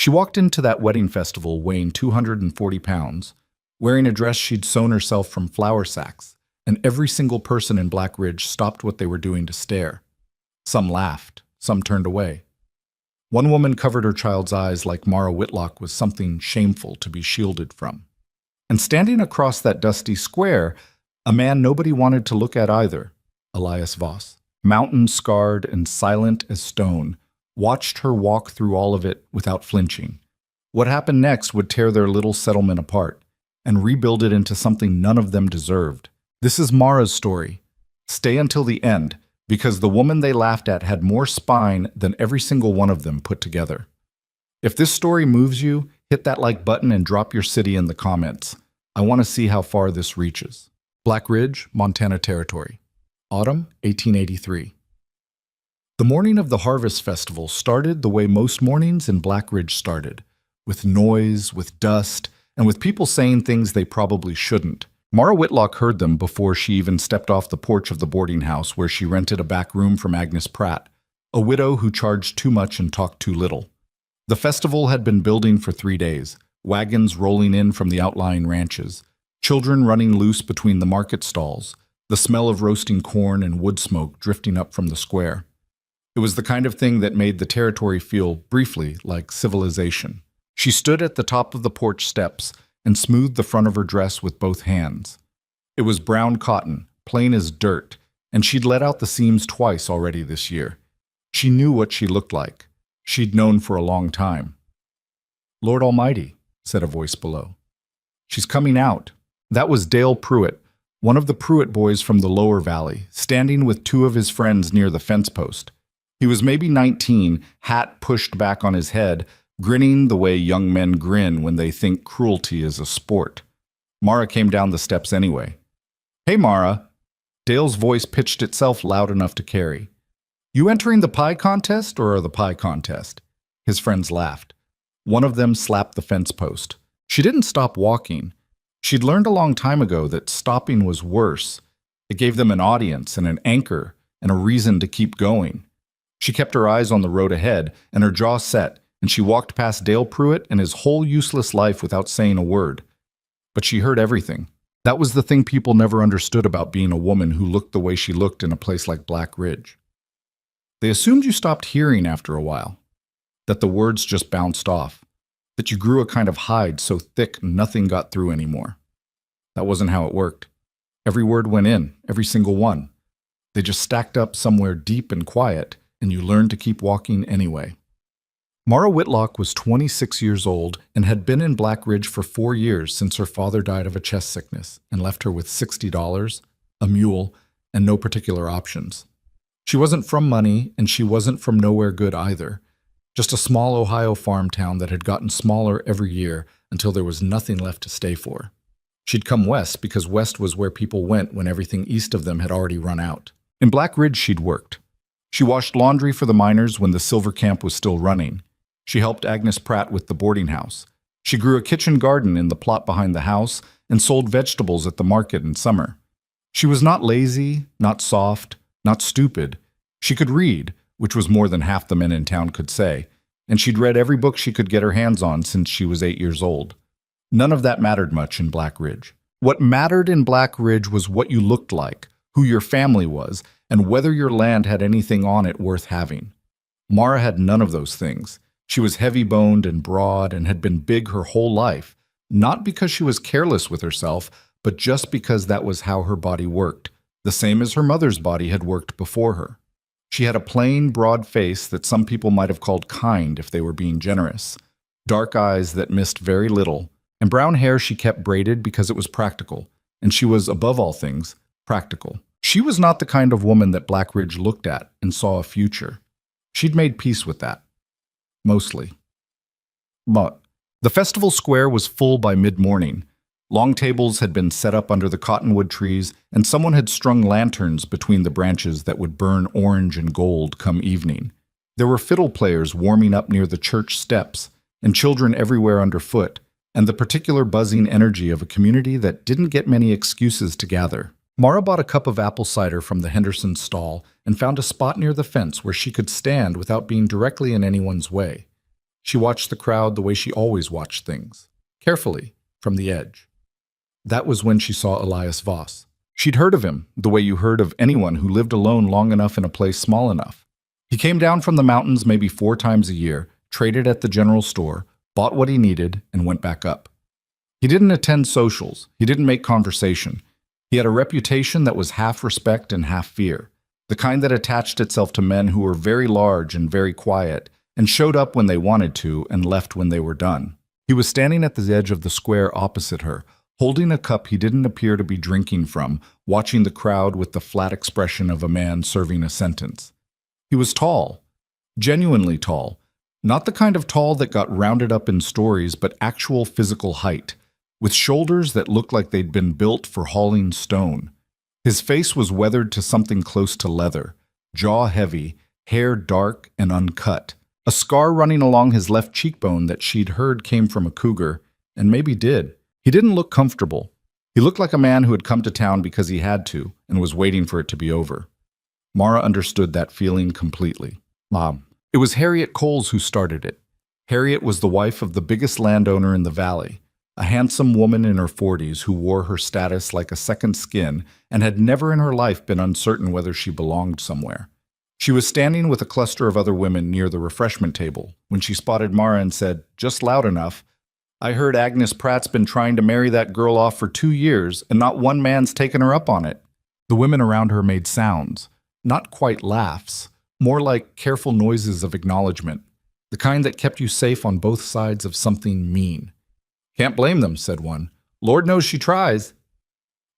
She walked into that wedding festival weighing 240 pounds, wearing a dress she'd sewn herself from flour sacks, and every single person in Black Ridge stopped what they were doing to stare. Some laughed, some turned away. One woman covered her child's eyes like Mara Whitlock was something shameful to be shielded from. And standing across that dusty square, a man nobody wanted to look at either, Elias Voss, mountain-scarred and silent as stone, watched her walk through all of it without flinching. What happened next would tear their little settlement apart and rebuild it into something none of them deserved. This is Mara's story. Stay until the end, because the woman they laughed at had more spine than every single one of them put together. If this story moves you, hit that like button and drop your city in the comments. I want to see how far this reaches. Black Ridge, Montana Territory. Autumn, 1883. The morning of the Harvest Festival started the way most mornings in Black Ridge started, with noise, with dust, and with people saying things they probably shouldn't. Mara Whitlock heard them before she even stepped off the porch of the boarding house where she rented a back room from Agnes Pratt, a widow who charged too much and talked too little. The festival had been building for 3 days, wagons rolling in from the outlying ranches, children running loose between the market stalls, the smell of roasting corn and wood smoke drifting up from the square. It was the kind of thing that made the territory feel, briefly, like civilization. She stood at the top of the porch steps and smoothed the front of her dress with both hands. It was brown cotton, plain as dirt, and she'd let out the seams twice already this year. She knew what she looked like. She'd known for a long time. "Lord Almighty," said a voice below. "She's coming out." That was Dale Pruitt, one of the Pruitt boys from the lower valley, standing with 2 of his friends near the fence post. He was maybe 19, hat pushed back on his head, grinning the way young men grin when they think cruelty is a sport. Mara came down the steps anyway. "Hey, Mara." Dale's voice pitched itself loud enough to carry. "You entering the pie contest or the pie contest?" His friends laughed. One of them slapped the fence post. She didn't stop walking. She'd learned a long time ago that stopping was worse. It gave them an audience and an anchor and a reason to keep going. She kept her eyes on the road ahead and her jaw set, and she walked past Dale Pruitt and his whole useless life without saying a word. But she heard everything. That was the thing people never understood about being a woman who looked the way she looked in a place like Black Ridge. They assumed you stopped hearing after a while, that the words just bounced off, that you grew a kind of hide so thick nothing got through anymore. That wasn't how it worked. Every word went in, every single one. They just stacked up somewhere deep and quiet, and you learned to keep walking anyway. Mara Whitlock was 26 years old and had been in Black Ridge for 4 years since her father died of a chest sickness and left her with $60, a mule, and no particular options. She wasn't from money, and she wasn't from nowhere good either. Just a small Ohio farm town that had gotten smaller every year until there was nothing left to stay for. She'd come west because west was where people went when everything east of them had already run out. In Black Ridge she'd worked. She washed laundry for the miners when the silver camp was still running. She helped Agnes Pratt with the boarding house. She grew a kitchen garden in the plot behind the house and sold vegetables at the market in summer. She was not lazy, not soft, not stupid. She could read, which was more than half the men in town could say, and she'd read every book she could get her hands on since she was 8 years old. None of that mattered much in Black Ridge. What mattered in Black Ridge was what you looked like, who your family was, and whether your land had anything on it worth having. Mara had none of those things. She was heavy-boned and broad and had been big her whole life, not because she was careless with herself, but just because that was how her body worked, the same as her mother's body had worked before her. She had a plain, broad face that some people might have called kind if they were being generous, dark eyes that missed very little, and brown hair she kept braided because it was practical, and she was, above all things, practical. She was not the kind of woman that Black Ridge looked at and saw a future. She'd made peace with that. Mostly. But the festival square was full by mid-morning. Long tables had been set up under the cottonwood trees, and someone had strung lanterns between the branches that would burn orange and gold come evening. There were fiddle players warming up near the church steps, and children everywhere underfoot, and the particular buzzing energy of a community that didn't get many excuses to gather. Mara bought a cup of apple cider from the Henderson stall and found a spot near the fence where she could stand without being directly in anyone's way. She watched the crowd the way she always watched things, carefully, from the edge. That was when she saw Elias Voss. She'd heard of him, the way you heard of anyone who lived alone long enough in a place small enough. He came down from the mountains maybe 4 times a year, traded at the general store, bought what he needed, and went back up. He didn't attend socials. He didn't make conversation. He had a reputation that was half respect and half fear, the kind that attached itself to men who were very large and very quiet, and showed up when they wanted to and left when they were done. He was standing at the edge of the square opposite her, holding a cup he didn't appear to be drinking from, watching the crowd with the flat expression of a man serving a sentence. He was tall, genuinely tall, not the kind of tall that got rounded up in stories, but actual physical height, with shoulders that looked like they'd been built for hauling stone. His face was weathered to something close to leather, jaw heavy, hair dark and uncut, a scar running along his left cheekbone that she'd heard came from a cougar, and maybe did. He didn't look comfortable. He looked like a man who had come to town because he had to and was waiting for it to be over. Mara understood that feeling completely. Mom. It was Harriet Coles who started it. Harriet was the wife of the biggest landowner in the valley, a handsome woman in her 40s who wore her status like a second skin and had never in her life been uncertain whether she belonged somewhere. She was standing with a cluster of other women near the refreshment table when she spotted Mara and said, just loud enough, "I heard Agnes Pratt's been trying to marry that girl off for 2 years and not one man's taken her up on it." The women around her made sounds, not quite laughs, more like careful noises of acknowledgement, the kind that kept you safe on both sides of something mean. "Can't blame them," said one. "Lord knows she tries."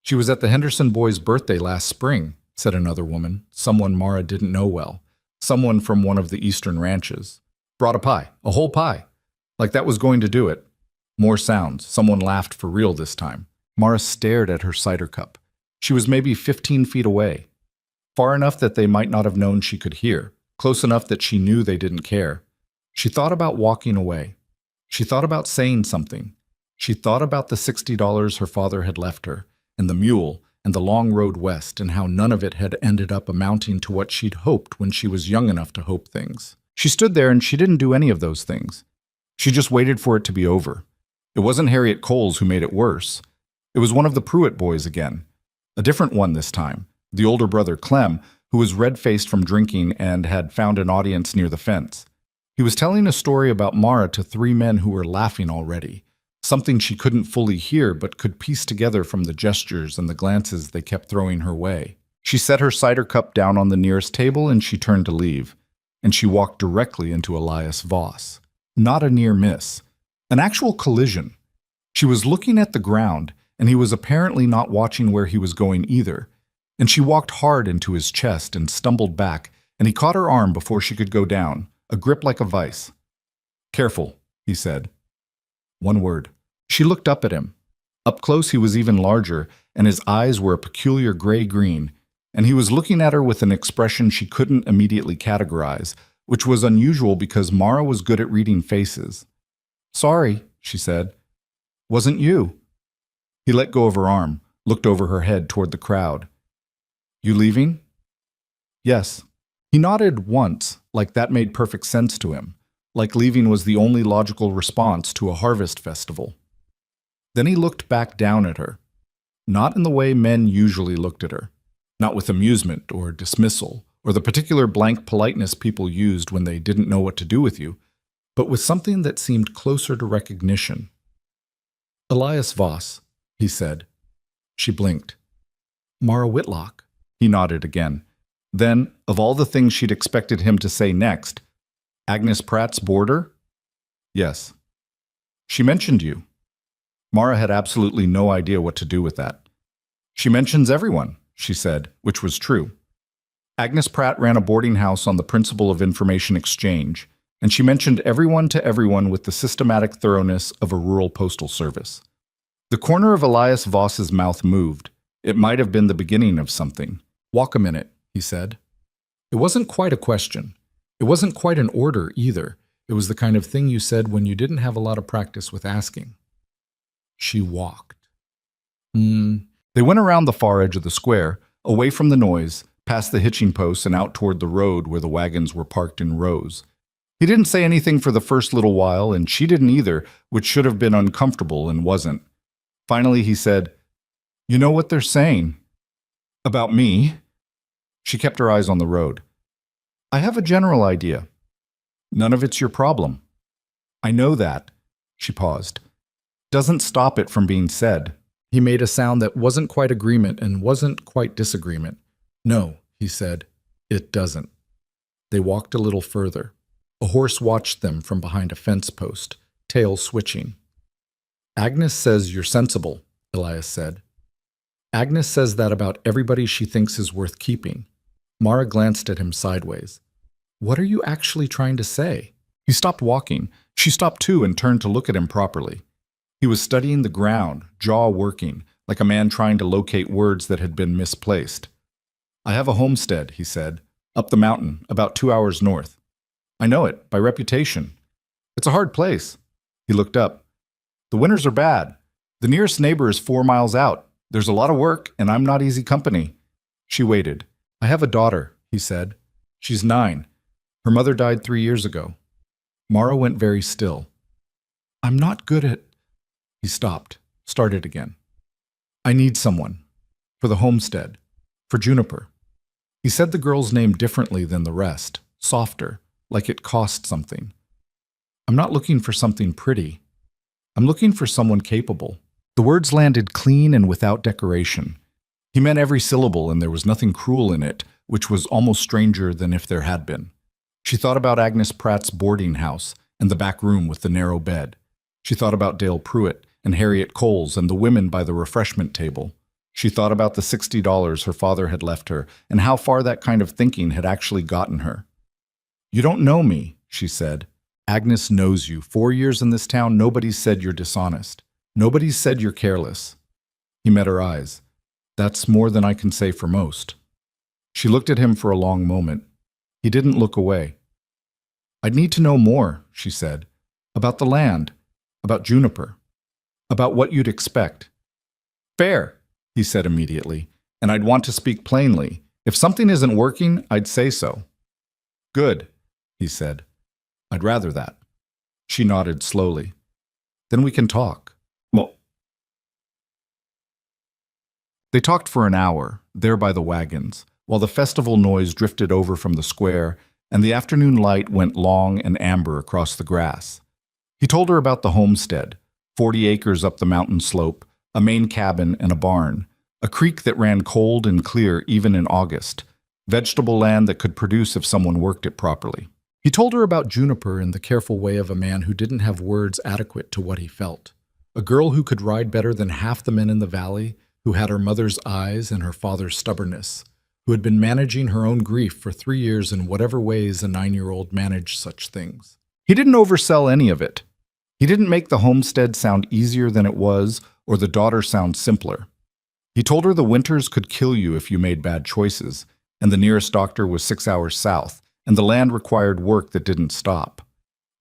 "She was at the Henderson boy's birthday last spring," said another woman, someone Mara didn't know well, someone from one of the eastern ranches. "Brought a pie, a whole pie. Like that was going to do it." More sounds. Someone laughed for real this time. Mara stared at her cider cup. She was maybe 15 feet away, far enough that they might not have known she could hear, close enough that she knew they didn't care. She thought about walking away. She thought about saying something. She thought about the $60 her father had left her, and the mule, and the long road west, and how none of it had ended up amounting to what she'd hoped when she was young enough to hope things. She stood there and she didn't do any of those things. She just waited for it to be over. It wasn't Harriet Coles who made it worse. It was one of the Pruitt boys again. A different one this time, the older brother Clem, who was red-faced from drinking and had found an audience near the fence. He was telling a story about Mara to 3 men who were laughing already, something she couldn't fully hear but could piece together from the gestures and the glances they kept throwing her way. She set her cider cup down on the nearest table and she turned to leave, and she walked directly into Elias Voss. Not a near miss. An actual collision. She was looking at the ground, and he was apparently not watching where he was going either, and she walked hard into his chest and stumbled back, and he caught her arm before she could go down, a grip like a vice. "Careful," he said. One word. She looked up at him. Up close he was even larger, and his eyes were a peculiar gray-green, and he was looking at her with an expression she couldn't immediately categorize, which was unusual because Mara was good at reading faces. "Sorry," she said. "Wasn't you." He let go of her arm, looked over her head toward the crowd. "You leaving?" "Yes." He nodded once, like that made perfect sense to him, like leaving was the only logical response to a harvest festival. Then he looked back down at her, not in the way men usually looked at her, not with amusement or dismissal, or the particular blank politeness people used when they didn't know what to do with you, but with something that seemed closer to recognition. "Elias Voss," he said. She blinked. "Mara Whitlock." He nodded again. Then, of all the things she'd expected him to say next, "Agnes Pratt's boarder?" "Yes." "She mentioned you." Mara had absolutely no idea what to do with that. "She mentions everyone," she said, which was true. Agnes Pratt ran a boarding house on the principle of information exchange, and she mentioned everyone to everyone with the systematic thoroughness of a rural postal service. The corner of Elias Voss's mouth moved. It might have been the beginning of something. "Walk a minute," he said. It wasn't quite a question. It wasn't quite an order either. It was the kind of thing you said when you didn't have a lot of practice with asking. She walked. They went around the far edge of the square, away from the noise, past the hitching posts and out toward the road where the wagons were parked in rows. He didn't say anything for the first little while, and she didn't either, which should have been uncomfortable and wasn't. Finally, he said, "You know what they're saying about me?" She kept her eyes on the road. "I have a general idea. None of it's your problem." "I know that." She paused. "Doesn't stop it from being said." He made a sound that wasn't quite agreement and wasn't quite disagreement. "No," he said, "it doesn't." They walked a little further. A horse watched them from behind a fence post, tail switching. "Agnes says you're sensible," Elias said. "Agnes says that about everybody she thinks is worth keeping." Mara glanced at him sideways. "What are you actually trying to say?" He stopped walking. She stopped too and turned to look at him properly. He was studying the ground, jaw working, like a man trying to locate words that had been misplaced. "I have a homestead," he said, "up the mountain, about 2 hours north. I know it, by reputation. It's a hard place." He looked up. "The winters are bad. The nearest neighbor is 4 miles out. There's a lot of work, and I'm not easy company." She waited. "I have a daughter," he said. "She's 9. Her mother died 3 years ago." Mara went very still. "I'm not good at—" He stopped, started again. "I need someone. For the homestead. For Juniper." He said the girl's name differently than the rest, softer, like it cost something. "I'm not looking for something pretty. I'm looking for someone capable." The words landed clean and without decoration. He meant every syllable, and there was nothing cruel in it, which was almost stranger than if there had been. She thought about Agnes Pratt's boarding house and the back room with the narrow bed. She thought about Dale Pruitt and Harriet Coles and the women by the refreshment table. She thought about the $60 her father had left her and how far that kind of thinking had actually gotten her. "You don't know me," she said. "Agnes knows you. 4 years in this town, nobody's said you're dishonest. Nobody's said you're careless." He met her eyes. "That's more than I can say for most." She looked at him for a long moment. He didn't look away. "I'd need to know more," she said, "about the land, about Juniper, about what you'd expect." "Fair," he said immediately, "and I'd want to speak plainly. If something isn't working, I'd say so." "Good," he said. "I'd rather that." She nodded slowly. "Then we can talk." "Well." They talked for an hour, there by the wagons, while the festival noise drifted over from the square and the afternoon light went long and amber across the grass. He told her about the homestead, 40 acres up the mountain slope, a main cabin and a barn, a creek that ran cold and clear even in August, vegetable land that could produce if someone worked it properly. He told her about Juniper in the careful way of a man who didn't have words adequate to what he felt. A girl who could ride better than half the men in the valley, who had her mother's eyes and her father's stubbornness, who had been managing her own grief for 3 years in whatever ways a 9-year-old managed such things. He didn't oversell any of it. He didn't make the homestead sound easier than it was or the daughter sound simpler. He told her the winters could kill you if you made bad choices, and the nearest doctor was 6 hours south, and the land required work that didn't stop.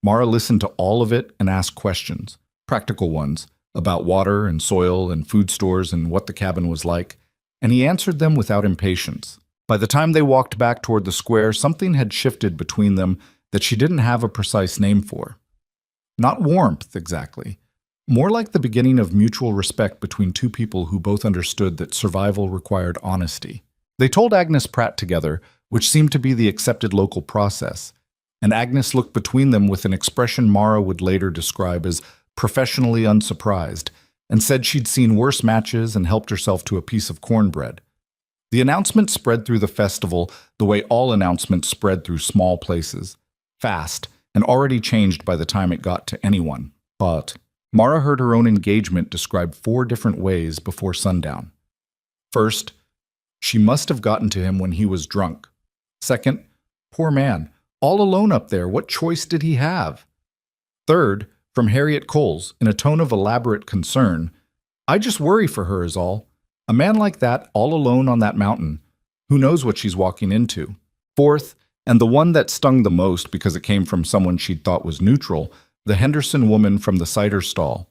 Mara listened to all of it and asked questions, practical ones, about water and soil and food stores and what the cabin was like, and he answered them without impatience. By the time they walked back toward the square, something had shifted between them that she didn't have a precise name for. Not warmth, exactly. More like the beginning of mutual respect between two people who both understood that survival required honesty. They told Agnes Pratt together, which seemed to be the accepted local process, and Agnes looked between them with an expression Mara would later describe as professionally unsurprised, and said she'd seen worse matches and helped herself to a piece of cornbread. The announcement spread through the festival the way all announcements spread through small places, fast, and already changed by the time it got to anyone. But Mara heard her own engagement described 4 different ways before sundown. First, she must have gotten to him when he was drunk. Second, poor man, all alone up there, what choice did he have? Third, from Harriet Coles, in a tone of elaborate concern, "I just worry for her is all. A man like that, all alone on that mountain, who knows what she's walking into?" Fourth, and the one that stung the most because it came from someone she'd thought was neutral, the Henderson woman from the cider stall.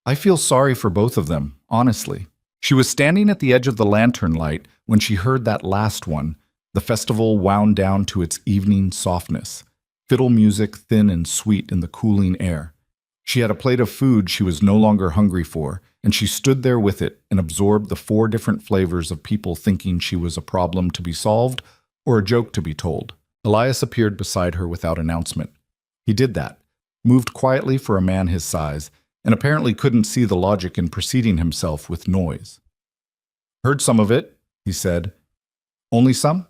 "I feel sorry for both of them, honestly." She was standing at the edge of the lantern light when she heard that last one. The festival wound down to its evening softness. fiddle music thin and sweet in the cooling air. She had a plate of food she was no longer hungry for, and she stood there with it and absorbed the 4 different flavors of people thinking she was a problem to be solved or a joke to be told. Elias appeared beside her without announcement. He did that, moved quietly for a man his size, and apparently couldn't see the logic in preceding himself with noise. "Heard some of it," he said. "Only some?"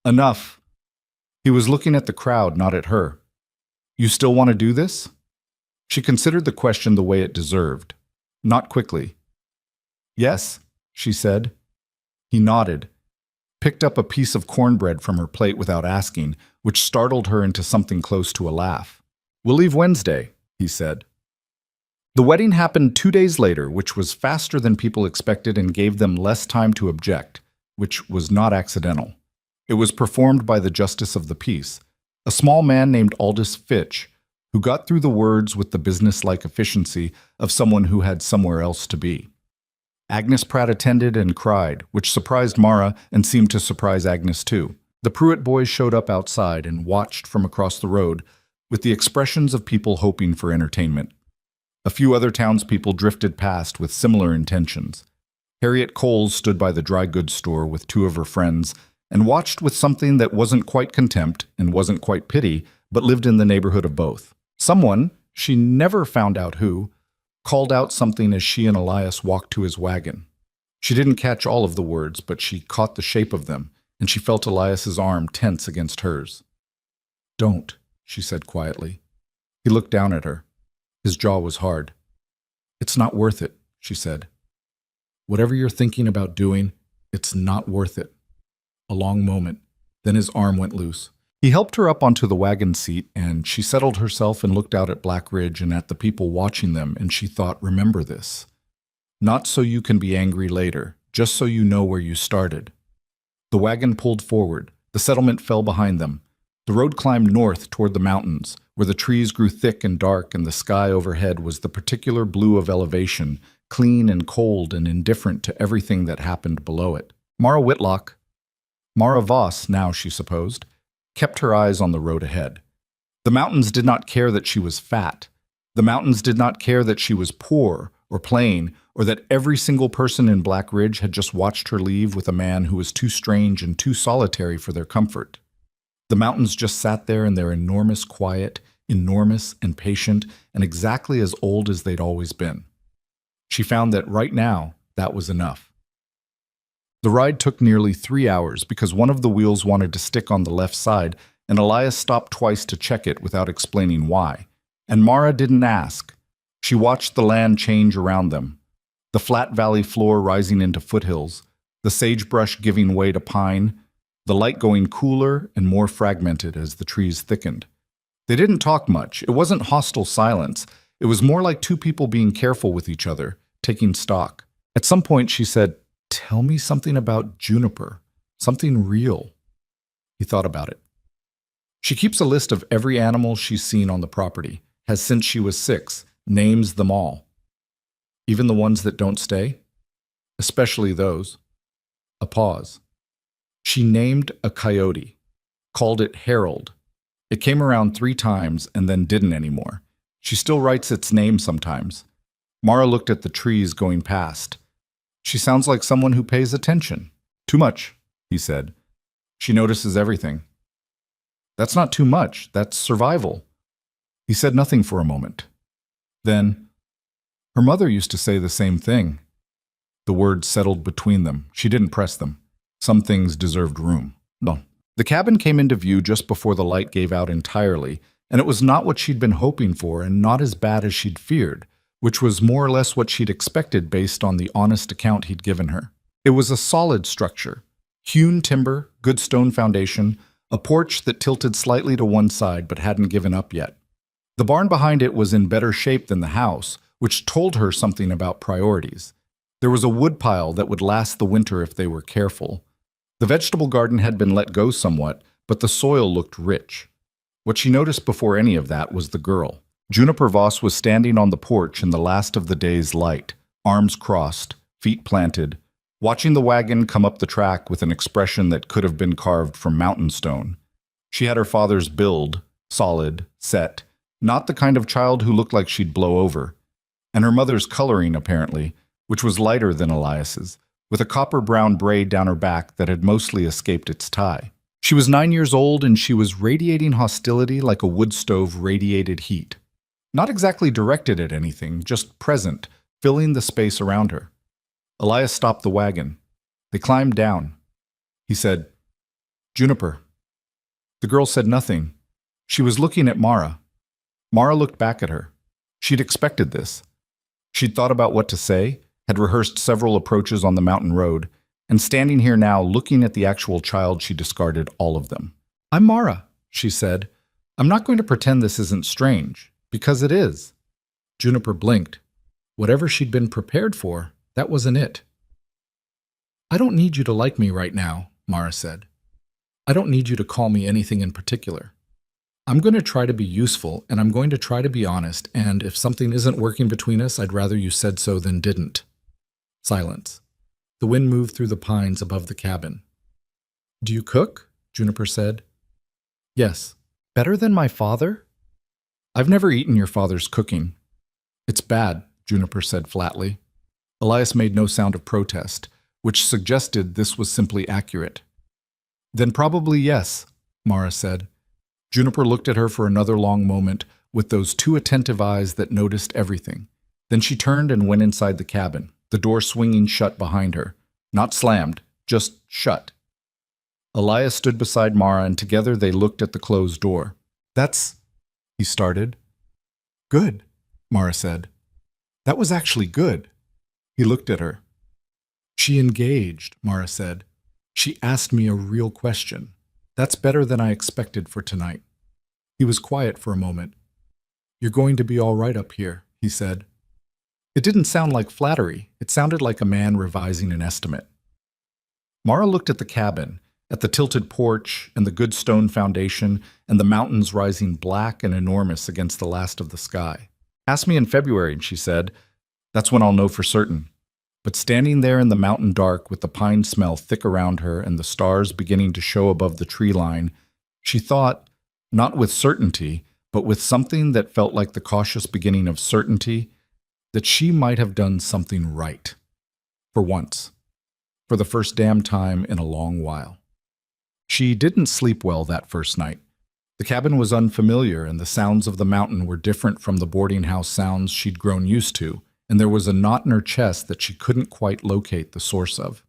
"Enough." He was looking at the crowd, not at her. "You still want to do this?" She considered the question the way it deserved. Not quickly. "Yes," she said. He nodded, picked up a piece of cornbread from her plate without asking, which startled her into something close to a laugh. "We'll leave Wednesday," he said. The wedding happened 2 days later, which was faster than people expected and gave them less time to object, which was not accidental. It was performed by the Justice of the Peace, a small man named Aldous Fitch, who got through the words with the business-like efficiency of someone who had somewhere else to be. Agnes Pratt attended and cried, which surprised Mara and seemed to surprise Agnes too. The Pruitt boys showed up outside and watched from across the road with the expressions of people hoping for entertainment. A few other townspeople drifted past with similar intentions. Harriet Coles stood by the dry goods store with 2 of her friends and watched with something that wasn't quite contempt and wasn't quite pity, but lived in the neighborhood of both. Someone, she never found out who, called out something as she and Elias walked to his wagon. She didn't catch all of the words, but she caught the shape of them, and she felt Elias's arm tense against hers. "Don't," she said quietly. He looked down at her. His jaw was hard. "It's not worth it," she said. "Whatever you're thinking about doing, it's not worth it." A long moment, then his arm went loose. He helped her up onto the wagon seat, and she settled herself and looked out at Black Ridge and at the people watching them, and she thought, "Remember this. Not so you can be angry later, just so you know where you started." The wagon pulled forward. The settlement fell behind them. The road climbed north toward the mountains, where the trees grew thick and dark and the sky overhead was the particular blue of elevation, clean and cold and indifferent to everything that happened below it. Mara Voss now, she supposed, kept her eyes on the road ahead. The mountains did not care that she was fat. The mountains did not care that she was poor or plain, or that every single person in Black Ridge had just watched her leave with a man who was too strange and too solitary for their comfort. The mountains just sat there in their enormous quiet, enormous and patient, and exactly as old as they'd always been. She found that right now, that was enough. The ride took nearly 3 hours because one of the wheels wanted to stick on the left side, and Elias stopped twice to check it without explaining why. And Mara didn't ask. She watched the land change around them, the flat valley floor rising into foothills, the sagebrush giving way to pine, the light going cooler and more fragmented as the trees thickened. They didn't talk much. It wasn't hostile silence. It was more like 2 people being careful with each other, taking stock. At some point she said, "Tell me something about Juniper, something real." He thought about it. "She keeps a list of every animal she's seen on the property, has since she was 6, names them all. Even the ones that don't stay? Especially those." A pause. She named a coyote, called it Harold. It came around 3 times and then didn't anymore. She still writes its name sometimes. Mara looked at the trees going past. "She sounds like someone who pays attention." "Too much," he said. "She notices everything." "That's not too much. That's survival." He said nothing for a moment. Then, "Her mother used to say the same thing." The words settled between them. She didn't press them. Some things deserved room. No. The cabin came into view just before the light gave out entirely, and it was not what she'd been hoping for and not as bad as she'd feared, which was more or less what she'd expected based on the honest account he'd given her. It was a solid structure. Hewn timber, good stone foundation, a porch that tilted slightly to one side but hadn't given up yet. The barn behind it was in better shape than the house, which told her something about priorities. There was a woodpile that would last the winter if they were careful. The vegetable garden had been let go somewhat, but the soil looked rich. What she noticed before any of that was the girl. Juniper Voss was standing on the porch in the last of the day's light, arms crossed, feet planted, watching the wagon come up the track with an expression that could have been carved from mountain stone. She had her father's build, solid, set, not the kind of child who looked like she'd blow over. And her mother's coloring, apparently, which was lighter than Elias's, with a copper-brown braid down her back that had mostly escaped its tie. She was 9 years old, and she was radiating hostility like a wood stove radiated heat. Not exactly directed at anything, just present, filling the space around her. Elias stopped the wagon. They climbed down. He said, "Juniper." The girl said nothing. She was looking at Mara. Mara looked back at her. She'd expected this. She'd thought about what to say, had rehearsed several approaches on the mountain road, and standing here now, looking at the actual child, she discarded all of them. "I'm Mara," she said. "I'm not going to pretend this isn't strange, because it is." Juniper blinked. Whatever she'd been prepared for, that wasn't it. "I don't need you to like me right now," Mara said. "I don't need you to call me anything in particular. I'm going to try to be useful, and I'm going to try to be honest, and if something isn't working between us, I'd rather you said so than didn't." Silence. The wind moved through the pines above the cabin. "Do you cook?" Juniper said. "Yes." "Better than my father?" "I've never eaten your father's cooking." "It's bad," Juniper said flatly. Elias made no sound of protest, which suggested this was simply accurate. "Then probably yes," Mara said. Juniper looked at her for another long moment with those two attentive eyes that noticed everything. Then she turned and went inside the cabin, the door swinging shut behind her. Not slammed, just shut. Elias stood beside Mara, and together they looked at the closed door. "That's—" he started. "Good," Mara said. "That was actually good." He looked at her. "She engaged," Mara said. "She asked me a real question. That's better than I expected for tonight." He was quiet for a moment. "You're going to be all right up here," he said. It didn't sound like flattery. It sounded like a man revising an estimate. Mara looked at the cabin, at the tilted porch and the good stone foundation and the mountains rising black and enormous against the last of the sky. "Ask me in February," she said. "That's when I'll know for certain." But standing there in the mountain dark with the pine smell thick around her and the stars beginning to show above the tree line, she thought, not with certainty, but with something that felt like the cautious beginning of certainty, that she might have done something right. For once. For the first damn time in a long while. She didn't sleep well that first night. The cabin was unfamiliar, and the sounds of the mountain were different from the boarding house sounds she'd grown used to, and there was a knot in her chest that she couldn't quite locate the source of.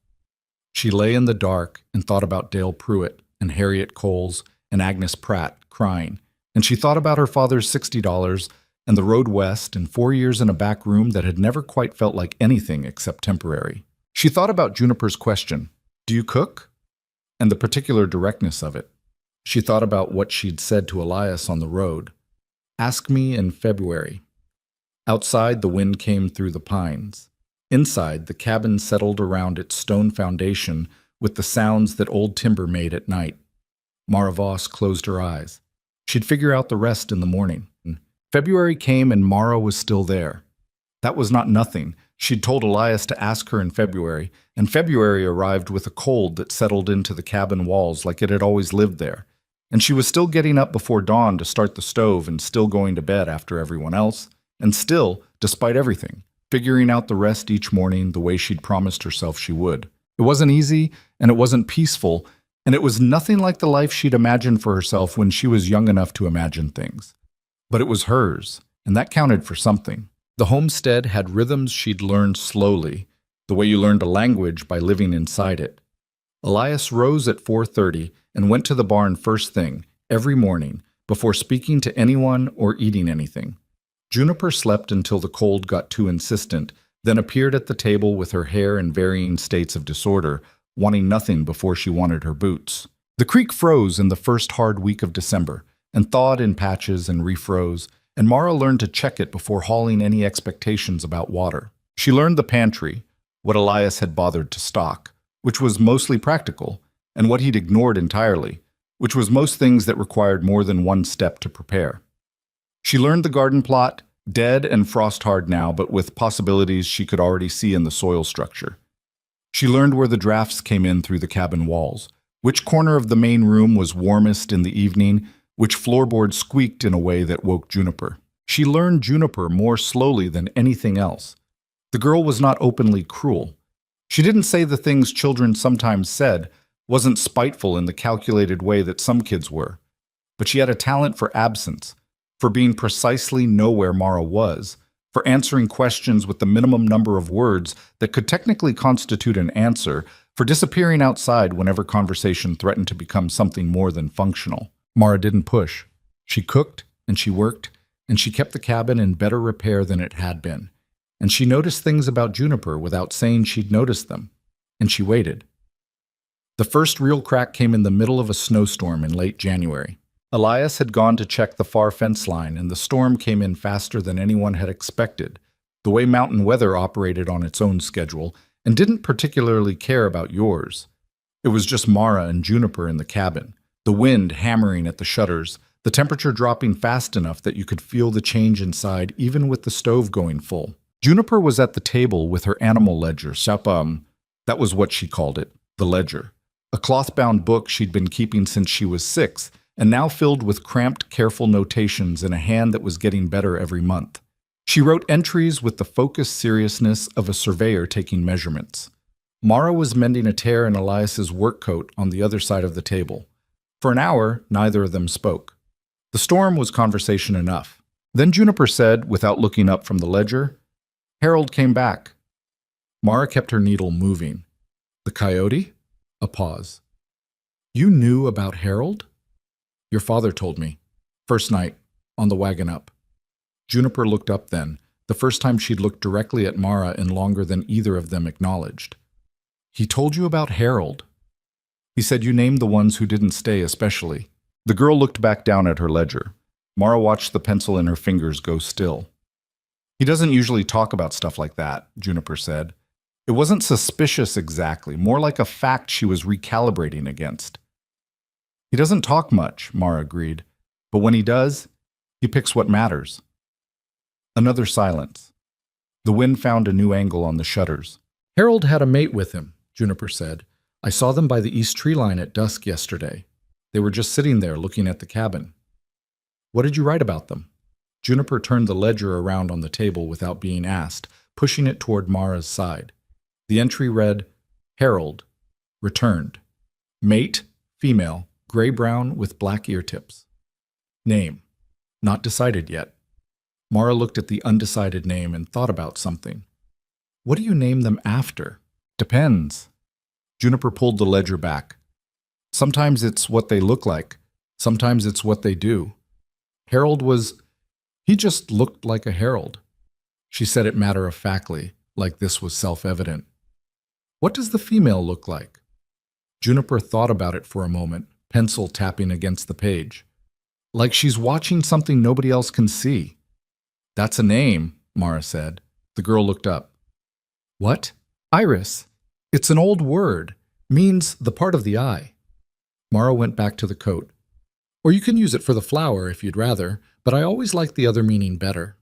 She lay in the dark and thought about Dale Pruitt and Harriet Coles and Agnes Pratt crying, and she thought about her father's $60 and the road west and 4 years in a back room that had never quite felt like anything except temporary. She thought about Juniper's question, "Do you cook?" and the particular directness of it. She thought about what she'd said to Elias on the road. "Ask me in February." Outside, the wind came through the pines. Inside, the cabin settled around its stone foundation with the sounds that old timber made at night. Mara Voss closed her eyes. She'd figure out the rest in the morning. February came and Mara was still there. That was not nothing. She'd told Elias to ask her in February, and February arrived with a cold that settled into the cabin walls like it had always lived there. And she was still getting up before dawn to start the stove and still going to bed after everyone else. And still, despite everything, figuring out the rest each morning the way she'd promised herself she would. It wasn't easy, and it wasn't peaceful, and it was nothing like the life she'd imagined for herself when she was young enough to imagine things. But it was hers, and that counted for something. The homestead had rhythms she'd learned slowly, the way you learned a language by living inside it. Elias rose at 4:30 and went to the barn first thing, every morning, before speaking to anyone or eating anything. Juniper slept until the cold got too insistent, then appeared at the table with her hair in varying states of disorder, wanting nothing before she wanted her boots. The creek froze in the first hard week of December, and thawed in patches and refroze, and Mara learned to check it before hauling any expectations about water. She learned the pantry, what Elias had bothered to stock, which was mostly practical, and what he'd ignored entirely, which was most things that required more than one step to prepare. She learned the garden plot, dead and frost-hard now, but with possibilities she could already see in the soil structure. She learned where the drafts came in through the cabin walls, which corner of the main room was warmest in the evening, which floorboard squeaked in a way that woke Juniper. She learned Juniper more slowly than anything else. The girl was not openly cruel. She didn't say the things children sometimes said, wasn't spiteful in the calculated way that some kids were. But she had a talent for absence, for being precisely nowhere Mara was, for answering questions with the minimum number of words that could technically constitute an answer, for disappearing outside whenever conversation threatened to become something more than functional. Mara didn't push. She cooked, and she worked, and she kept the cabin in better repair than it had been. And she noticed things about Juniper without saying she'd noticed them. And she waited. The first real crack came in the middle of a snowstorm in late January. Elias had gone to check the far fence line, and the storm came in faster than anyone had expected, the way mountain weather operated on its own schedule, and didn't particularly care about yours. It was just Mara and Juniper in the cabin, the wind hammering at the shutters, the temperature dropping fast enough that you could feel the change inside even with the stove going full. Juniper was at the table with her animal ledger, that was what she called it, the ledger. A cloth-bound book she'd been keeping since she was 6, and now filled with cramped, careful notations in a hand that was getting better every month. She wrote entries with the focused seriousness of a surveyor taking measurements. Mara was mending a tear in Elias's work coat on the other side of the table. For an hour, neither of them spoke. The storm was conversation enough. Then Juniper said, without looking up from the ledger, "Harold came back." Mara kept her needle moving. "The coyote?" A pause. "You knew about Harold?" "Your father told me. First night, on the wagon up." Juniper looked up then, the first time she'd looked directly at Mara in longer than either of them acknowledged. "He told you about Harold?" "He said you named the ones who didn't stay especially." The girl looked back down at her ledger. Mara watched the pencil in her fingers go still. "He doesn't usually talk about stuff like that," Juniper said. It wasn't suspicious exactly, more like a fact she was recalibrating against. "He doesn't talk much," Mara agreed, "but when he does, he picks what matters." Another silence. The wind found a new angle on the shutters. "Harold had a mate with him," Juniper said. "I saw them by the east tree line at dusk yesterday. They were just sitting there looking at the cabin." "What did you write about them?" Juniper turned the ledger around on the table without being asked, pushing it toward Mara's side. The entry read, "Harold, returned. Mate, female, gray-brown with black ear tips. Name, not decided yet." Mara looked at the undecided name and thought about something. "What do you name them after?" "Depends." Juniper pulled the ledger back. "Sometimes it's what they look like. Sometimes it's what they do. He just looked like a herald." She said it matter-of-factly, like this was self-evident. "What does the female look like?" Juniper thought about it for a moment, pencil tapping against the page. "Like she's watching something nobody else can see." "That's a name," Mara said. The girl looked up. "What?" "Iris. It's an old word. Means the part of the eye." Mara went back to the coat. "Or you can use it for the flower if you'd rather, but I always like the other meaning better."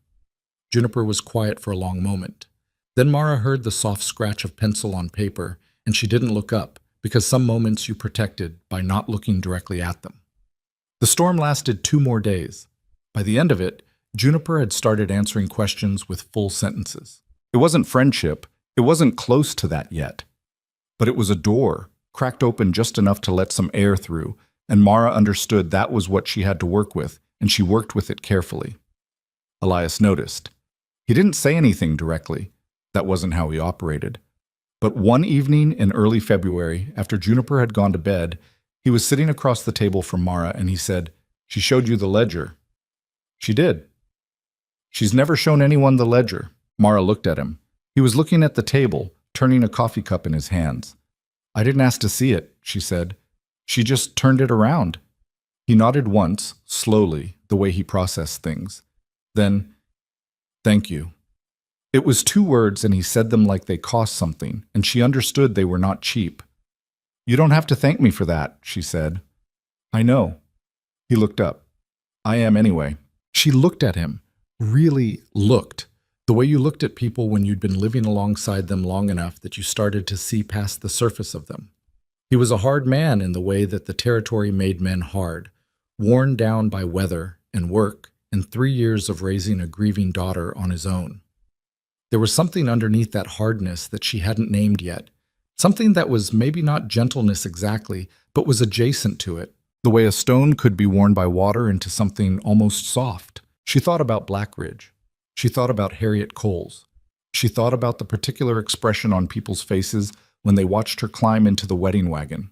Juniper was quiet for a long moment. Then Mara heard the soft scratch of pencil on paper, and she didn't look up, because some moments you protected by not looking directly at them. The storm lasted 2 more days. By the end of it, Juniper had started answering questions with full sentences. It wasn't friendship, it wasn't close to that yet. But it was a door, cracked open just enough to let some air through, and Mara understood that was what she had to work with, and she worked with it carefully. Elias noticed. He didn't say anything directly. That wasn't how he operated. But one evening in early February, after Juniper had gone to bed, he was sitting across the table from Mara and he said, "She showed you the ledger." "She did." "She's never shown anyone the ledger." Mara looked at him. He was looking at the table, turning a coffee cup in his hands. "I didn't ask to see it," she said. "She just turned it around." He nodded once, slowly, the way he processed things. Then, "Thank you." It was 2 words, and he said them like they cost something, and she understood they were not cheap. "You don't have to thank me for that," she said. "I know." He looked up. "I am anyway." She looked at him, really looked, the way you looked at people when you'd been living alongside them long enough that you started to see past the surface of them. He was a hard man in the way that the territory made men hard, worn down by weather and work and 3 years of raising a grieving daughter on his own. There was something underneath that hardness that she hadn't named yet, something that was maybe not gentleness exactly, but was adjacent to it, the way a stone could be worn by water into something almost soft. She thought about Blackridge. She thought about Harriet Coles. She thought about the particular expression on people's faces when they watched her climb into the wedding wagon.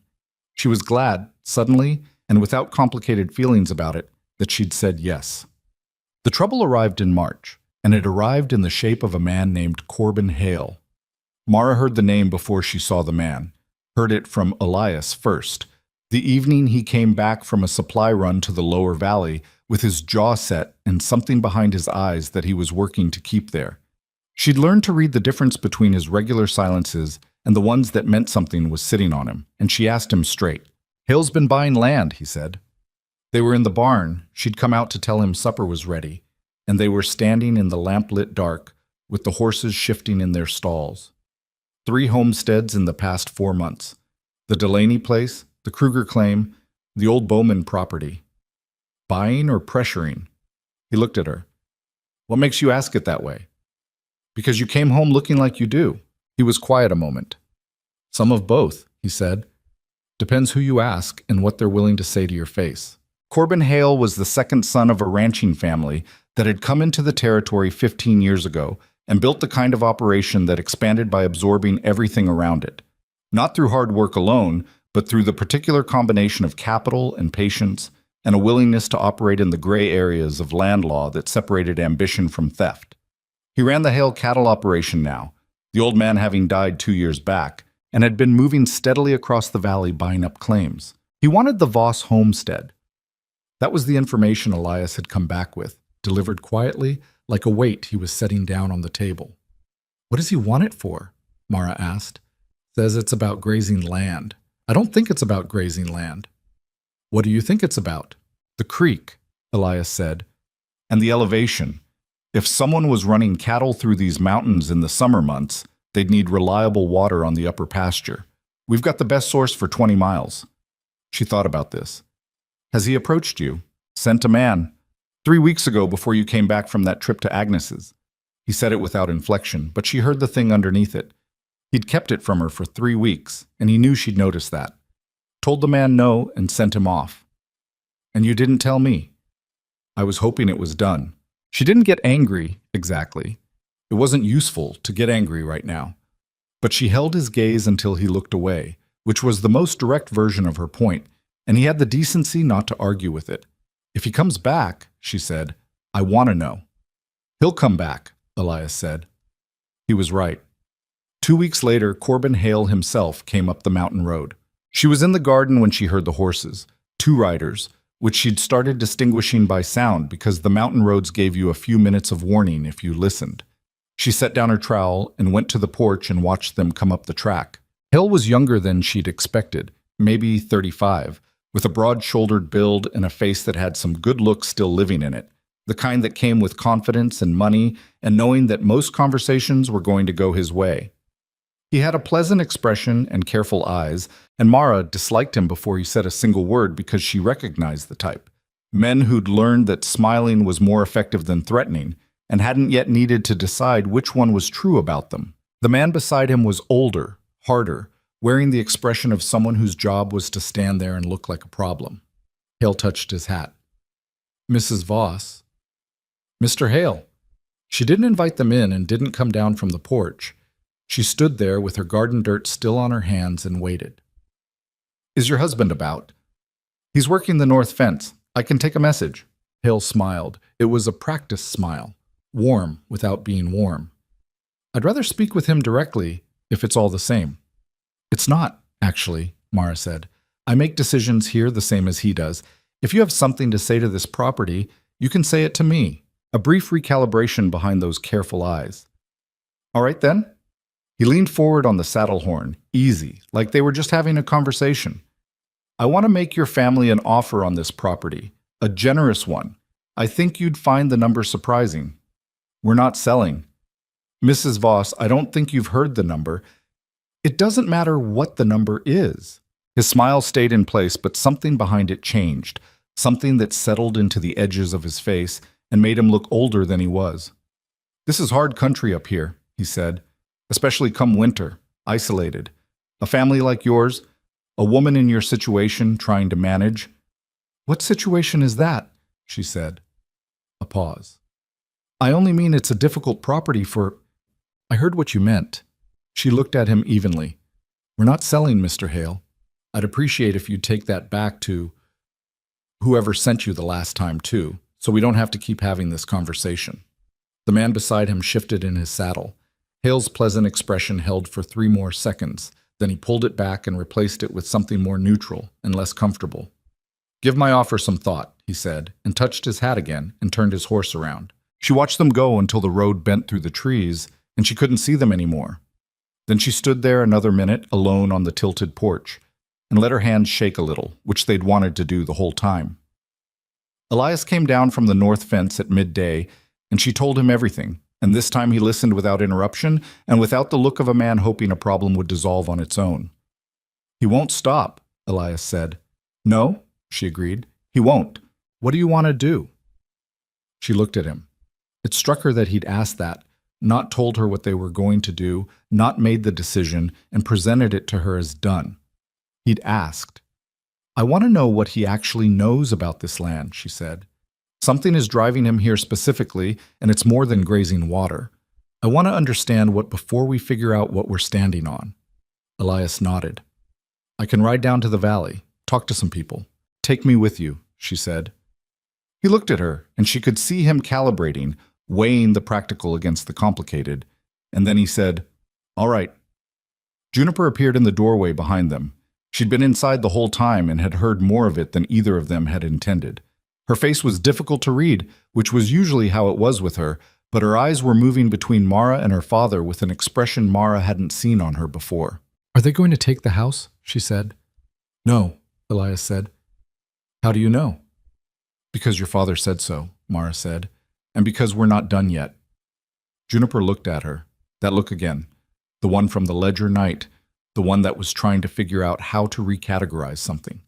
She was glad, suddenly, and without complicated feelings about it, that she'd said yes. The trouble arrived in March, and it arrived in the shape of a man named Corbin Hale. Mara heard the name before she saw the man, heard it from Elias first, the evening he came back from a supply run to the lower valley with his jaw set and something behind his eyes that he was working to keep there. She'd learned to read the difference between his regular silences and the ones that meant something was sitting on him, and she asked him straight. "Hale's been buying land," he said. They were in the barn. She'd come out to tell him supper was ready, and they were standing in the lamp-lit dark with the horses shifting in their stalls. 3 homesteads in the past 4 months. The Delaney place, the Kruger claim, the old Bowman property. Buying or pressuring? He looked at her. "What makes you ask it that way?" "Because you came home looking like you do." He was quiet a moment. "Some of both," he said. "Depends who you ask and what they're willing to say to your face." Corbin Hale was the second son of a ranching family that had come into the territory 15 years ago and built the kind of operation that expanded by absorbing everything around it. Not through hard work alone, but through the particular combination of capital and patience and a willingness to operate in the gray areas of land law that separated ambition from theft. He ran the Hale cattle operation now, the old man having died 2 years back, and had been moving steadily across the valley buying up claims. He wanted the Voss homestead. That was the information Elias had come back with, delivered quietly, like a weight he was setting down on the table. "What does he want it for?" Mara asked. "Says it's about grazing land." "I don't think it's about grazing land." "What do you think it's about?" "The creek," Elias said, "and the elevation. If someone was running cattle through these mountains in the summer months, they'd need reliable water on the upper pasture. We've got the best source for 20 miles. She thought about this. "Has he approached you?" "Sent a man. 3 weeks ago before you came back from that trip to Agnes's." He said it without inflection, but she heard the thing underneath it. He'd kept it from her for 3 weeks, and he knew she'd noticed that. "Told the man no and sent him off." "And you didn't tell me?" "I was hoping it was done." She didn't get angry, exactly. It wasn't useful to get angry right now. But she held his gaze until he looked away, which was the most direct version of her point, and he had the decency not to argue with it. "If he comes back," she said, "I want to know." "He'll come back," Elias said. He was right. 2 weeks later, Corbin Hale himself came up the mountain road. She was in the garden when she heard the horses, 2 riders, which she'd started distinguishing by sound because the mountain roads gave you a few minutes of warning if you listened. She set down her trowel and went to the porch and watched them come up the track. Hale was younger than she'd expected, maybe 35, with a broad-shouldered build and a face that had some good looks still living in it, the kind that came with confidence and money and knowing that most conversations were going to go his way. He had a pleasant expression and careful eyes, and Mara disliked him before he said a single word because she recognized the type. Men who'd learned that smiling was more effective than threatening, and hadn't yet needed to decide which one was true about them. The man beside him was older, harder, wearing the expression of someone whose job was to stand there and look like a problem. Hale touched his hat. "Mrs. Voss." "Mr. Hale." She didn't invite them in and didn't come down from the porch. She stood there with her garden dirt still on her hands and waited. "Is your husband about?" "He's working the north fence. I can take a message." Hale smiled. It was a practice smile, warm without being warm. "I'd rather speak with him directly, if it's all the same." "It's not, actually," Mara said. "I make decisions here the same as he does. If you have something to say to this property, you can say it to me." A brief recalibration behind those careful eyes. "All right, then." He leaned forward on the saddle horn, easy, like they were just having a conversation. "I want to make your family an offer on this property, a generous one. I think you'd find the number surprising. We're not selling." "Mrs. Voss, I don't think you've heard the number. It doesn't matter what the number is." His smile stayed in place, but something behind it changed. something that settled into the edges of his face and made him look older than he was. "This is hard country up here," he said, "especially come winter, isolated. A family like yours, a woman in your situation trying to manage." "What situation is that?" she said. A pause. "I only mean it's a difficult property for—" "I heard what you meant." She looked at him evenly. "We're not selling, Mr. Hale. I'd appreciate if you'd take that back to whoever sent you the last time, too, so we don't have to keep having this conversation." The man beside him shifted in his saddle. Hale's pleasant expression held for 3 more seconds. Then he pulled it back and replaced it with something more neutral and less comfortable. "Give my offer some thought," he said, and touched his hat again and turned his horse around. She watched them go until the road bent through the trees and she couldn't see them anymore. Then she stood there another minute alone on the tilted porch and let her hands shake a little, which they'd wanted to do the whole time. Elias came down from the north fence at midday and she told him everything, and this time he listened without interruption and without the look of a man hoping a problem would dissolve on its own. "He won't stop," Elias said. "No," she agreed. "He won't. What do you want to do?" She looked at him. It struck her that he'd asked that, not told her what they were going to do, not made the decision, and presented it to her as done. He'd asked. "I want to know what he actually knows about this land," she said. "Something is driving him here specifically, and it's more than grazing water. I want to understand what before we figure out what we're standing on." Elias nodded. "I can ride down to the valley, talk to some people. Take me with you," she said. He looked at her, and she could see him calibrating, weighing the practical against the complicated, and then he said, "All right." Juniper appeared in the doorway behind them. She'd been inside the whole time and had heard more of it than either of them had intended. Her face was difficult to read, which was usually how it was with her, but her eyes were moving between Mara and her father with an expression Mara hadn't seen on her before. "Are they going to take the house?" she said. "No," Elias said. "How do you know?" "Because your father said so," Mara said, "and because we're not done yet." Juniper looked at her, that look again, the one from the ledger night, the one that was trying to figure out how to recategorize something.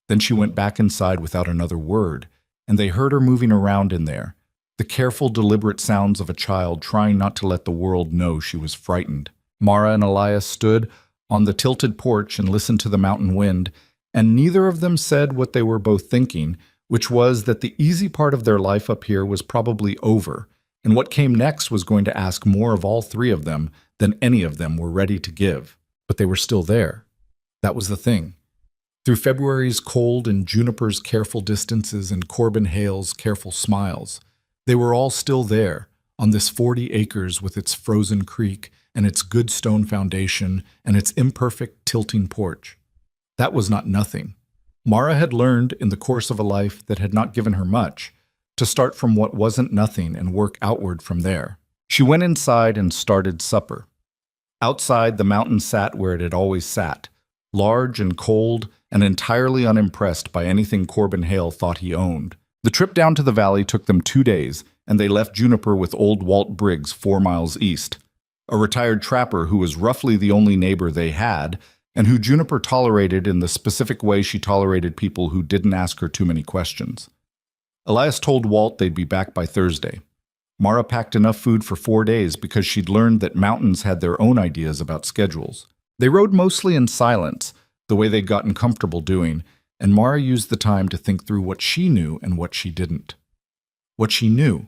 Then she went back inside without another word, and they heard her moving around in there, the careful, deliberate sounds of a child trying not to let the world know she was frightened. Mara and Elias stood on the tilted porch and listened to the mountain wind, and neither of them said what they were both thinking, which was that the easy part of their life up here was probably over, and what came next was going to ask more of all 3 of them than any of them were ready to give. But they were still there. That was the thing. Through February's cold and Juniper's careful distances and Corbin Hale's careful smiles, they were all still there, on this 40 acres with its frozen creek and its good stone foundation and its imperfect tilting porch. That was not nothing. Mara had learned, in the course of a life that had not given her much, to start from what wasn't nothing and work outward from there. She went inside and started supper. Outside, the mountain sat where it had always sat, large and cold and entirely unimpressed by anything Corbin Hale thought he owned. The trip down to the valley took them 2 days, and they left Juniper with old Walt Briggs 4 miles east, a retired trapper who was roughly the only neighbor they had, and who Juniper tolerated in the specific way she tolerated people who didn't ask her too many questions. Elias told Walt they'd be back by Thursday. Mara packed enough food for 4 days because she'd learned that mountains had their own ideas about schedules. They rode mostly in silence, the way they'd gotten comfortable doing, and Mara used the time to think through what she knew and what she didn't. What she knew.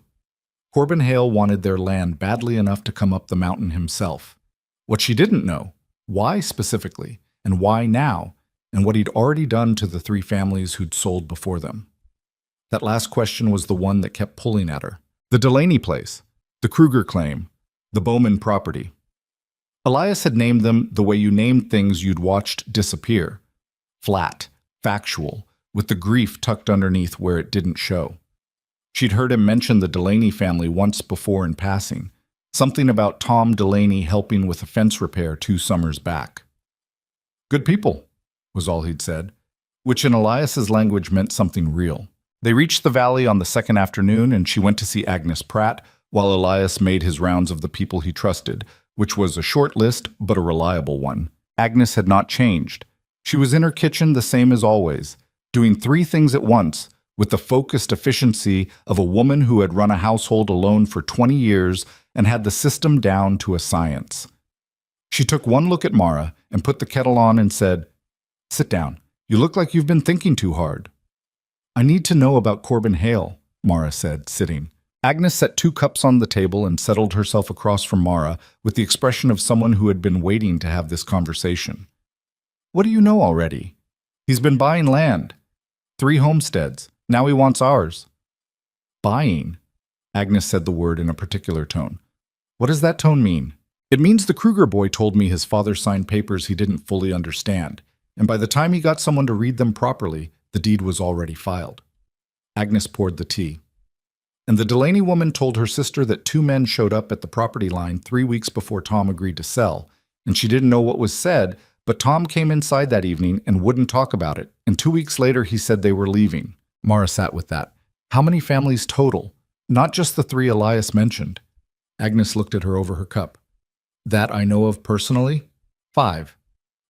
Corbin Hale wanted their land badly enough to come up the mountain himself. What she didn't know. Why specifically, and why now, and what he'd already done to the 3 families who'd sold before them. That last question was the one that kept pulling at her. The Delaney place, the Kruger claim, the Bowman property. Elias had named them the way you named things you'd watched disappear. Flat, factual, with the grief tucked underneath where it didn't show. She'd heard him mention the Delaney family once before in passing, something about Tom Delaney helping with a fence repair 2 summers back. "Good people," was all he'd said, which in Elias's language meant something real. They reached the valley on the 2nd afternoon, and she went to see Agnes Pratt, while Elias made his rounds of the people he trusted, which was a short list but a reliable one. Agnes had not changed. She was in her kitchen the same as always, doing 3 things at once, with the focused efficiency of a woman who had run a household alone for 20 years and had the system down to a science. She took one look at Mara and put the kettle on and said, "Sit down. You look like you've been thinking too hard." "I need to know about Corbin Hale," Mara said, sitting. Agnes set 2 cups on the table and settled herself across from Mara with the expression of someone who had been waiting to have this conversation. "What do you know already? He's been buying land. 3 homesteads. Now he wants ours." "Buying?" Agnes said the word in a particular tone. "What does that tone mean?" "It means the Kruger boy told me his father signed papers he didn't fully understand, and by the time he got someone to read them properly, the deed was already filed." Agnes poured the tea. "And the Delaney woman told her sister that 2 men showed up at the property line 3 weeks before Tom agreed to sell, and she didn't know what was said, but Tom came inside that evening and wouldn't talk about it, and 2 weeks later he said they were leaving." Mara sat with that. "How many families total? Not just the 3 Elias mentioned." Agnes looked at her over her cup. "That I know of personally? 5.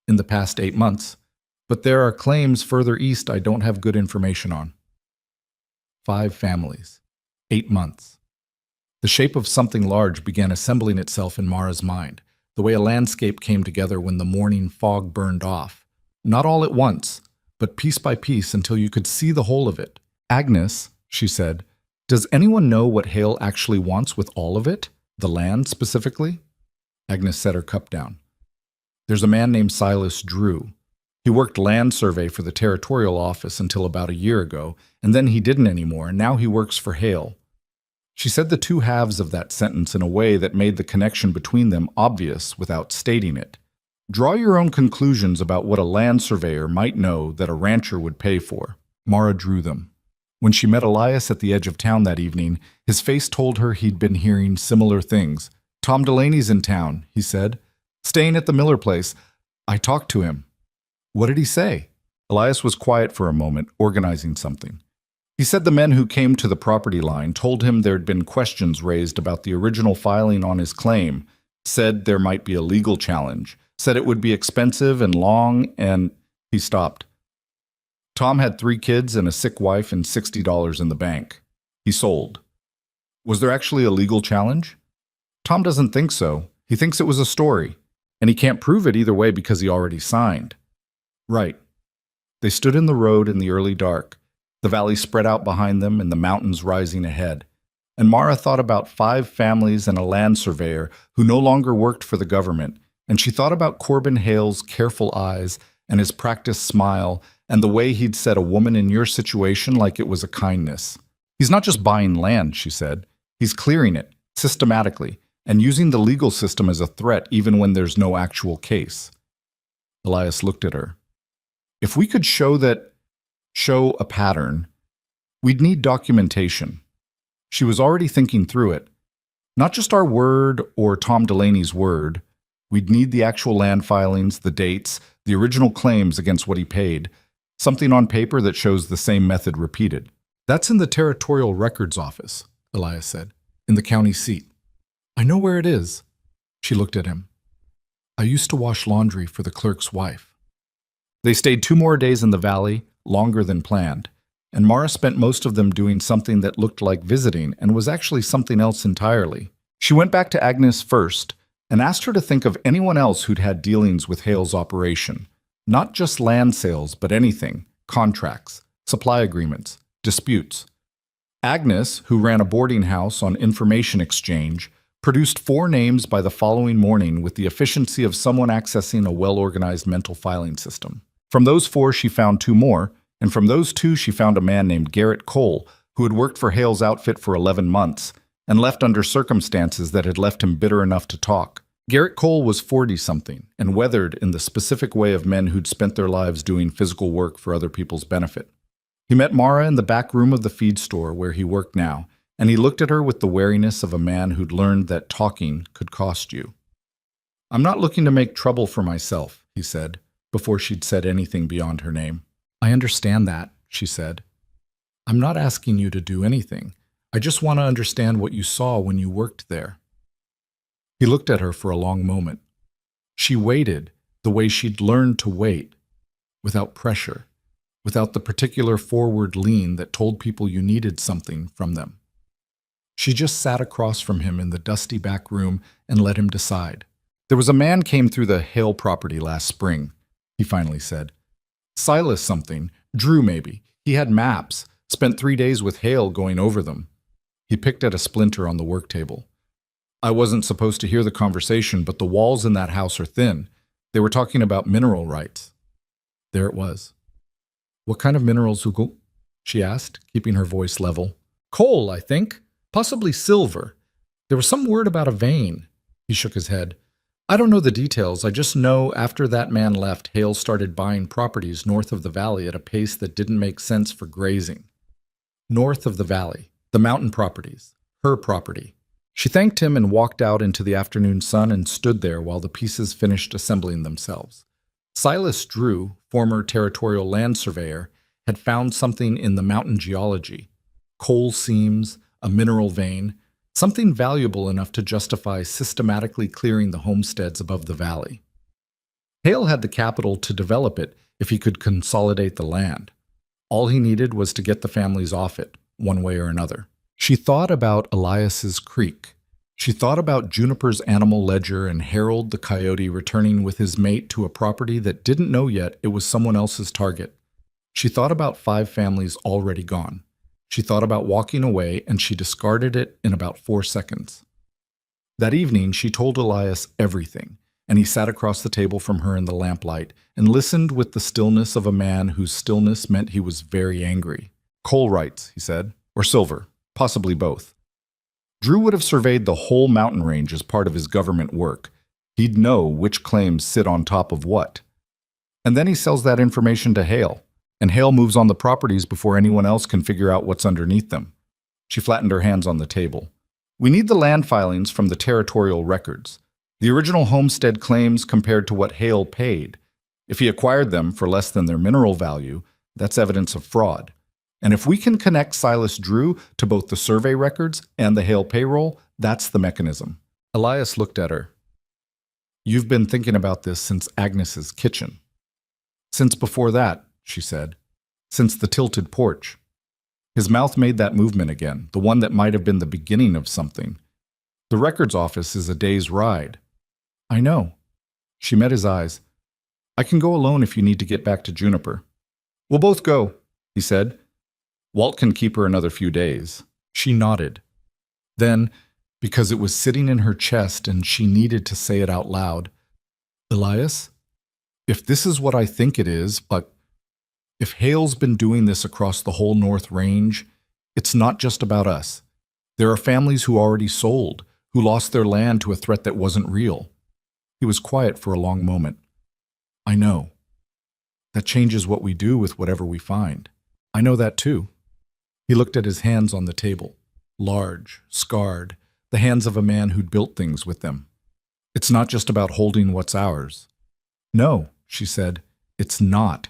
In the past 8 months. But there are claims further east I don't have good information on." 5 families. 8 months. The shape of something large began assembling itself in Mara's mind, the way a landscape came together when the morning fog burned off. Not all at once, but piece by piece until you could see the whole of it. "Agnes," she said, "does anyone know what Hale actually wants with all of it? The land specifically?" Agnes set her cup down. "There's a man named Silas Drew. He worked land survey for the territorial office until about a year ago, and then he didn't anymore, and now he works for Hale." She said the 2 halves of that sentence in a way that made the connection between them obvious without stating it. "Draw your own conclusions about what a land surveyor might know that a rancher would pay for." Mara drew them. When she met Elias at the edge of town that evening, his face told her he'd been hearing similar things. "Tom Delaney's in town," he said. "Staying at the Miller place. I talked to him." "What did he say?" Elias was quiet for a moment, organizing something. "He said the men who came to the property line told him there'd been questions raised about the original filing on his claim, said there might be a legal challenge, said it would be expensive and long, and..." He stopped. "Tom had 3 kids and a sick wife and $60 in the bank. He sold." "Was there actually a legal challenge?" "Tom doesn't think so. He thinks it was a story. And he can't prove it either way because he already signed." "Right." They stood in the road in the early dark, the valley spread out behind them and the mountains rising ahead. And Mara thought about 5 families and a land surveyor who no longer worked for the government, and she thought about Corbin Hale's careful eyes and his practiced smile and the way he'd said a woman in your situation like it was a kindness. "He's not just buying land," she said. "He's clearing it, systematically, and using the legal system as a threat even when there's no actual case." Elias looked at her. "If we could show a pattern, we'd need documentation." She was already thinking through it. "Not just our word or Tom Delaney's word. We'd need the actual land filings, the dates, the original claims against what he paid, something on paper that shows the same method repeated." "That's in the Territorial Records Office," Elias said, "in the county seat." "I know where it is." She looked at him. "I used to wash laundry for the clerk's wife." They stayed 2 more days in the valley, longer than planned, and Mara spent most of them doing something that looked like visiting and was actually something else entirely. She went back to Agnes first and asked her to think of anyone else who'd had dealings with Hale's operation. Not just land sales, but anything: contracts, supply agreements, disputes. Agnes, who ran a boarding house on information exchange, produced 4 names by the following morning with the efficiency of someone accessing a well-organized mental filing system. From those 4, she found 2 more, and from those 2, she found a man named Garrett Cole, who had worked for Hale's outfit for 11 months, and left under circumstances that had left him bitter enough to talk. Garrett Cole was 40-something, and weathered in the specific way of men who'd spent their lives doing physical work for other people's benefit. He met Mara in the back room of the feed store where he worked now, and he looked at her with the wariness of a man who'd learned that talking could cost you. "I'm not looking to make trouble for myself," he said, before she'd said anything beyond her name. "I understand that," she said. "I'm not asking you to do anything. I just want to understand what you saw when you worked there." He looked at her for a long moment. She waited the way she'd learned to wait, without pressure, without the particular forward lean that told people you needed something from them. She just sat across from him in the dusty back room and let him decide. There was a man came through the Hale property last spring, he finally said. Silas something, Drew maybe. He had maps, spent 3 days with Hale going over them. He picked at a splinter on the work table. I wasn't supposed to hear the conversation, but the walls in that house are thin. They were talking about mineral rights. There it was. What kind of minerals, Hugo? She asked, keeping her voice level. Coal, I think. Possibly silver. There was some word about a vein. He shook his head. I don't know the details. I just know after that man left, Hale started buying properties north of the valley at a pace that didn't make sense for grazing. North of the valley, the mountain properties, her property. She thanked him and walked out into the afternoon sun and stood there while the pieces finished assembling themselves. Silas Drew, former territorial land surveyor, had found something in the mountain geology. Coal seams, a mineral vein, something valuable enough to justify systematically clearing the homesteads above the valley. Hale had the capital to develop it if he could consolidate the land. All he needed was to get the families off it, one way or another. She thought about Elias's creek. She thought about Juniper's animal ledger and Harold the coyote returning with his mate to a property that didn't know yet it was someone else's target. She thought about 5 families already gone. She thought about walking away, and she discarded it in about 4 seconds. That evening, she told Elias everything, and he sat across the table from her in the lamplight and listened with the stillness of a man whose stillness meant he was very angry. Coal rights, he said, or silver, possibly both. Drew would have surveyed the whole mountain range as part of his government work. He'd know which claims sit on top of what. And then he sells that information to Hale, and Hale moves on the properties before anyone else can figure out what's underneath them. She flattened her hands on the table. We need the land filings from the territorial records. The original homestead claims compared to what Hale paid. If he acquired them for less than their mineral value, that's evidence of fraud. And if we can connect Silas Drew to both the survey records and the Hale payroll, that's the mechanism. Elias looked at her. You've been thinking about this since Agnes's kitchen. Since before that, she said. Since the tilted porch. His mouth made that movement again, the one that might have been the beginning of something. The records office is a day's ride. I know. She met his eyes. I can go alone if you need to get back to Juniper. We'll both go, he said. Walt can keep her another few days. She nodded. Then, because it was sitting in her chest and she needed to say it out loud, Elias, if this is what I think it is, but if Hale's been doing this across the whole North Range, it's not just about us. There are families who already sold, who lost their land to a threat that wasn't real. He was quiet for a long moment. I know. That changes what we do with whatever we find. I know that too. He looked at his hands on the table, large, scarred, the hands of a man who'd built things with them. It's not just about holding what's ours. No, she said, it's not.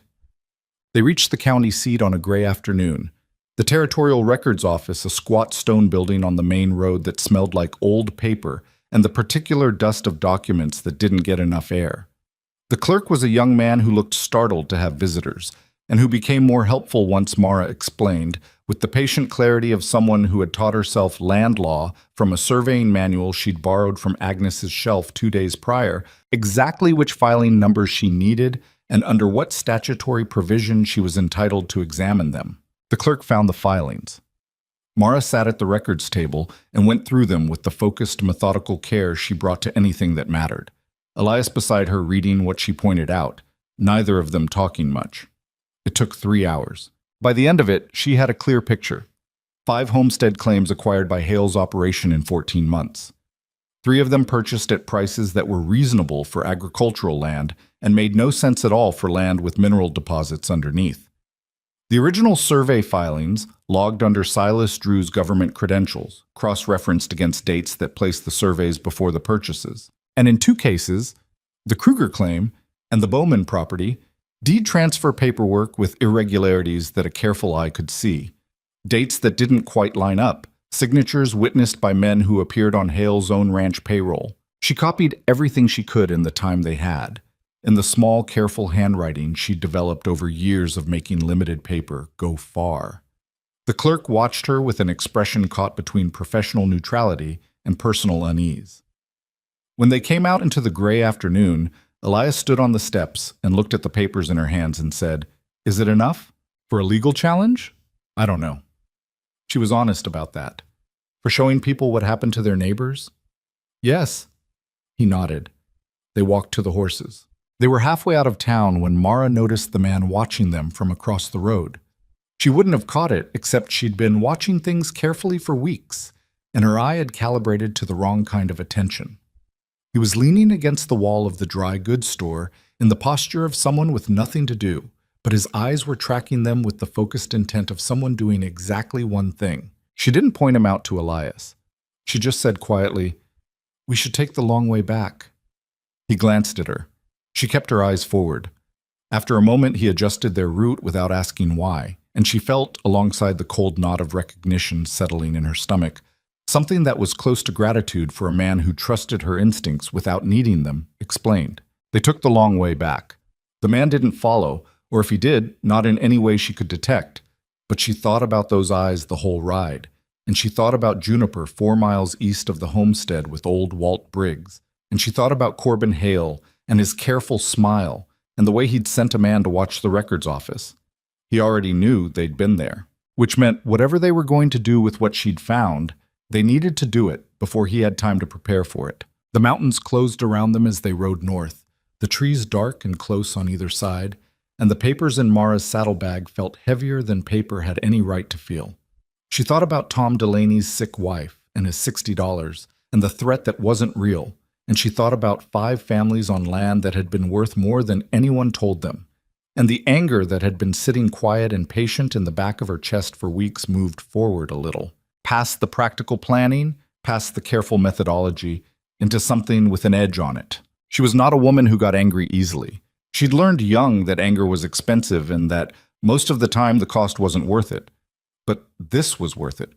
They reached the county seat on a gray afternoon. The Territorial Records Office, a squat stone building on the main road that smelled like old paper and the particular dust of documents that didn't get enough air. The clerk was a young man who looked startled to have visitors, and who became more helpful once Mara explained, with the patient clarity of someone who had taught herself land law from a surveying manual she'd borrowed from Agnes's shelf 2 days prior, exactly which filing numbers she needed and under what statutory provision she was entitled to examine them. The clerk found the filings. Mara sat at the records table and went through them with the focused, methodical care she brought to anything that mattered. Elias beside her reading what she pointed out, neither of them talking much. It took 3 hours. By the end of it, she had a clear picture. 5 homestead claims acquired by Hale's operation in 14 months. 3 of them purchased at prices that were reasonable for agricultural land and made no sense at all for land with mineral deposits underneath. The original survey filings, logged under Silas Drew's government credentials, cross-referenced against dates that placed the surveys before the purchases. And in 2 cases, the Kruger claim and the Bowman property, deed transfer paperwork with irregularities that a careful eye could see, dates that didn't quite line up, signatures witnessed by men who appeared on Hale's own ranch payroll. She copied everything she could in the time they had. in the small, careful handwriting she'd developed over years of making limited paper go far. The clerk watched her with an expression caught between professional neutrality and personal unease. When they came out into the gray afternoon, Elias stood on the steps and looked at the papers in her hands and said, "Is it enough? For a legal challenge? I don't know." She was honest about that. For showing people what happened to their neighbors? Yes. He nodded. They walked to the horses. They were halfway out of town when Mara noticed the man watching them from across the road. She wouldn't have caught it, except she'd been watching things carefully for weeks, and her eye had calibrated to the wrong kind of attention. He was leaning against the wall of the dry goods store in the posture of someone with nothing to do, but his eyes were tracking them with the focused intent of someone doing exactly one thing. She didn't point him out to Elias. She just said quietly, "We should take the long way back." He glanced at her. She kept her eyes forward. After a moment, he adjusted their route without asking why, and she felt, alongside the cold knot of recognition settling in her stomach, something that was close to gratitude for a man who trusted her instincts without needing them, explained. They took the long way back. The man didn't follow, or if he did, not in any way she could detect. But she thought about those eyes the whole ride, and she thought about Juniper 4 miles east of the homestead with old Walt Briggs, and she thought about Corbin Hale and his careful smile and the way he'd sent a man to watch the records office. He already knew they'd been there, which meant whatever they were going to do with what she'd found, they needed to do it before he had time to prepare for it. The mountains closed around them as they rode north, the trees dark and close on either side, and the papers in Mara's saddlebag felt heavier than paper had any right to feel. She thought about Tom Delaney's sick wife and his $60 and the threat that wasn't real, and she thought about 5 families on land that had been worth more than anyone told them, and the anger that had been sitting quiet and patient in the back of her chest for weeks moved forward a little, past the practical planning, past the careful methodology, into something with an edge on it. She was not a woman who got angry easily. She'd learned young that anger was expensive and that most of the time the cost wasn't worth it. But this was worth it.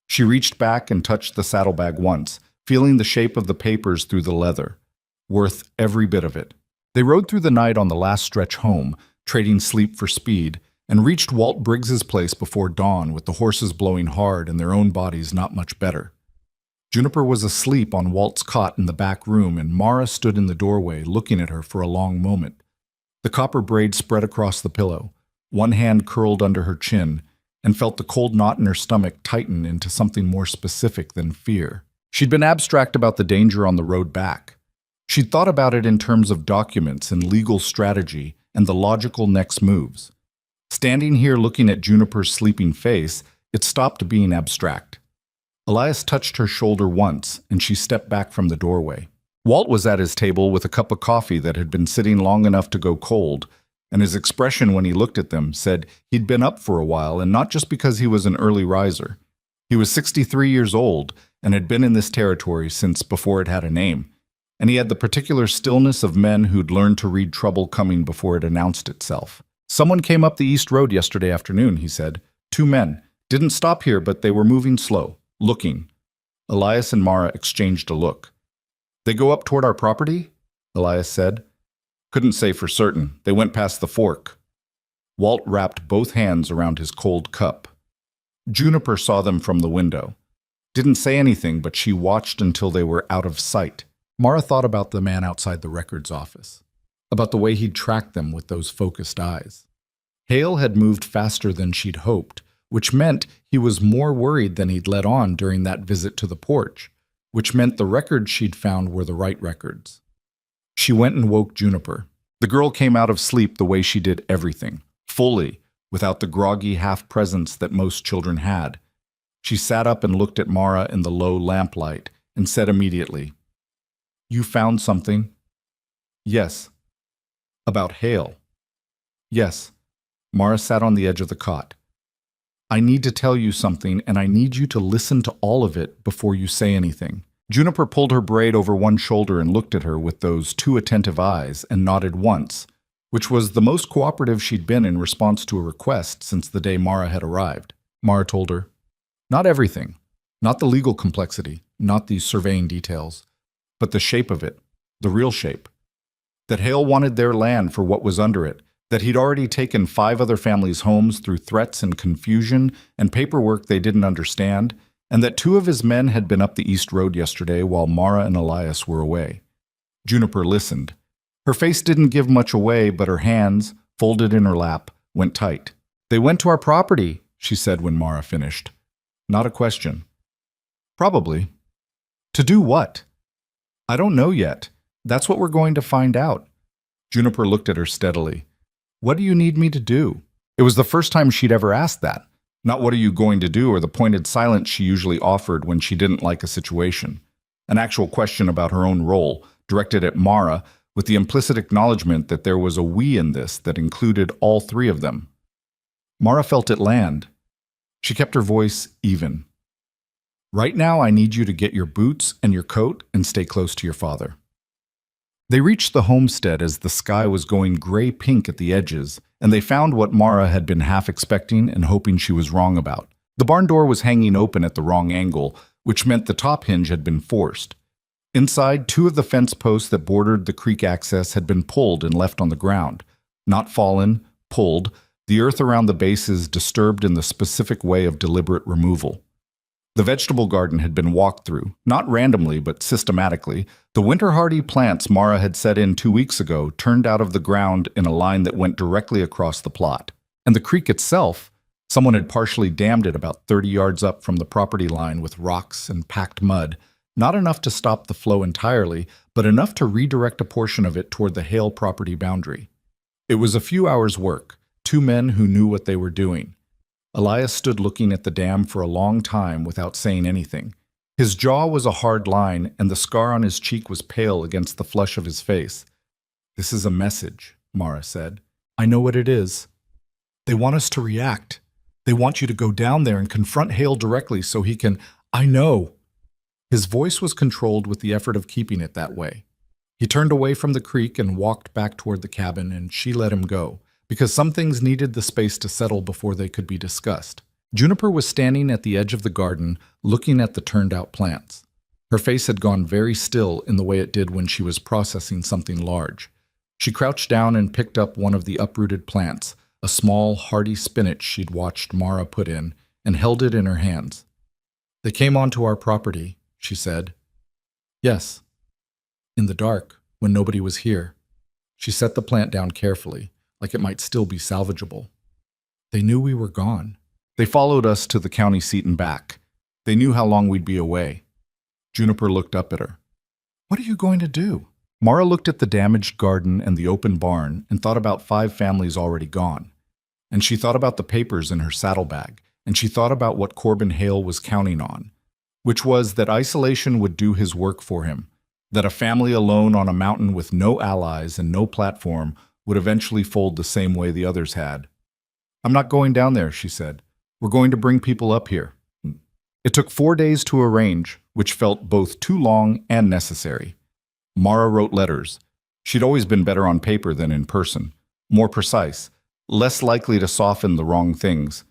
She reached back and touched the saddlebag once, feeling the shape of the papers through the leather. Worth every bit of it. They rode through the night on the last stretch home, trading sleep for speed, and reached Walt Briggs's place before dawn with the horses blowing hard and their own bodies not much better. Juniper was asleep on Walt's cot in the back room, and Mara stood in the doorway looking at her for a long moment. The copper braid spread across the pillow, one hand curled under her chin, and felt the cold knot in her stomach tighten into something more specific than fear. She'd been abstract about the danger on the road back. She'd thought about it in terms of documents and legal strategy and the logical next moves. Standing here looking at Juniper's sleeping face, it stopped being abstract. Elias touched her shoulder once, and she stepped back from the doorway. Walt was at his table with a cup of coffee that had been sitting long enough to go cold, and his expression when he looked at them said he'd been up for a while, and not just because he was an early riser. He was 63 years old and had been in this territory since before it had a name, and he had the particular stillness of men who'd learned to read trouble coming before it announced itself. "Someone came up the East Road yesterday afternoon," he said. 2 men. Didn't stop here, but they were moving slow, looking. Elias and Mara exchanged a look. "They go up toward our property?" Elias said. "Couldn't say for certain. They went past the fork." Walt wrapped both hands around his cold cup. Juniper saw them from the window. Didn't say anything, but she watched until they were out of sight. Mara thought about the man outside the records office, about the way he'd tracked them with those focused eyes. Hale had moved faster than she'd hoped, which meant he was more worried than he'd let on during that visit to the porch, which meant the records she'd found were the right records. She went and woke Juniper. The girl came out of sleep the way she did everything, fully, without the groggy half-presence that most children had. She sat up and looked at Mara in the low lamplight and said immediately, "You found something?" "Yes." "About Hale?" "Yes." Mara sat on the edge of the cot. "I need to tell you something, and I need you to listen to all of it before you say anything." Juniper pulled her braid over one shoulder and looked at her with those 2 attentive eyes and nodded once, which was the most cooperative she'd been in response to a request since the day Mara had arrived. Mara told her, "Not everything, not the legal complexity, not the surveying details, but the shape of it, the real shape. that Hale wanted their land for what was under it, that he'd already taken 5 other families' homes through threats and confusion and paperwork they didn't understand, and that 2 of his men had been up the East Road yesterday while Mara and Elias were away. Juniper listened. Her face didn't give much away, but her hands, folded in her lap, went tight. "They went to our property," she said when Mara finished. Not a question. "Probably. To do what?" "I don't know yet. That's what we're going to find out." Juniper looked at her steadily. "What do you need me to do?" It was the first time she'd ever asked that. Not what are you going to do or the pointed silence she usually offered when she didn't like a situation. An actual question about her own role, directed at Mara, with the implicit acknowledgement that there was a we in this that included all 3 of them. Mara felt it land. She kept her voice even. "Right now I need you to get your boots and your coat and stay close to your father." They reached the homestead as the sky was going gray-pink at the edges, and they found what Mara had been half expecting and hoping she was wrong about. The barn door was hanging open at the wrong angle, which meant the top hinge had been forced. Inside, 2 of the fence posts that bordered the creek access had been pulled and left on the ground. Not fallen, pulled, the earth around the bases disturbed in the specific way of deliberate removal. The vegetable garden had been walked through, not randomly but systematically. The winter-hardy plants Mara had set in 2 weeks ago turned out of the ground in a line that went directly across the plot. And the creek itself, someone had partially dammed it about 30 yards up from the property line with rocks and packed mud, not enough to stop the flow entirely, but enough to redirect a portion of it toward the Hale property boundary. It was a few hours' work, 2 men who knew what they were doing. Elias stood looking at the dam for a long time without saying anything. His jaw was a hard line, and the scar on his cheek was pale against the flush of his face. "This is a message," Mara said. "I know what it is. They want us to react. They want you to go down there and confront Hale directly so he can— I know." His voice was controlled with the effort of keeping it that way. He turned away from the creek and walked back toward the cabin, and she let him go, because some things needed the space to settle before they could be discussed. Juniper was standing at the edge of the garden, looking at the turned-out plants. Her face had gone very still in the way it did when she was processing something large. She crouched down and picked up one of the uprooted plants, a small, hardy spinach she'd watched Mara put in, and held it in her hands. "They came onto our property," she said. "Yes. In the dark, when nobody was here." She set the plant down carefully, like it might still be salvageable. "They knew we were gone. They followed us to the county seat and back. They knew how long we'd be away." Juniper looked up at her. "What are you going to do?" Mara looked at the damaged garden and the open barn and thought about 5 families already gone. And she thought about the papers in her saddlebag, and she thought about what Corbin Hale was counting on, which was that isolation would do his work for him, that a family alone on a mountain with no allies and no platform would eventually fold the same way the others had. "I'm not going down there," she said. "We're going to bring people up here." It took 4 days to arrange, which felt both too long and necessary. Mara wrote letters. She'd always been better on paper than in person, more precise, less likely to soften the wrong things.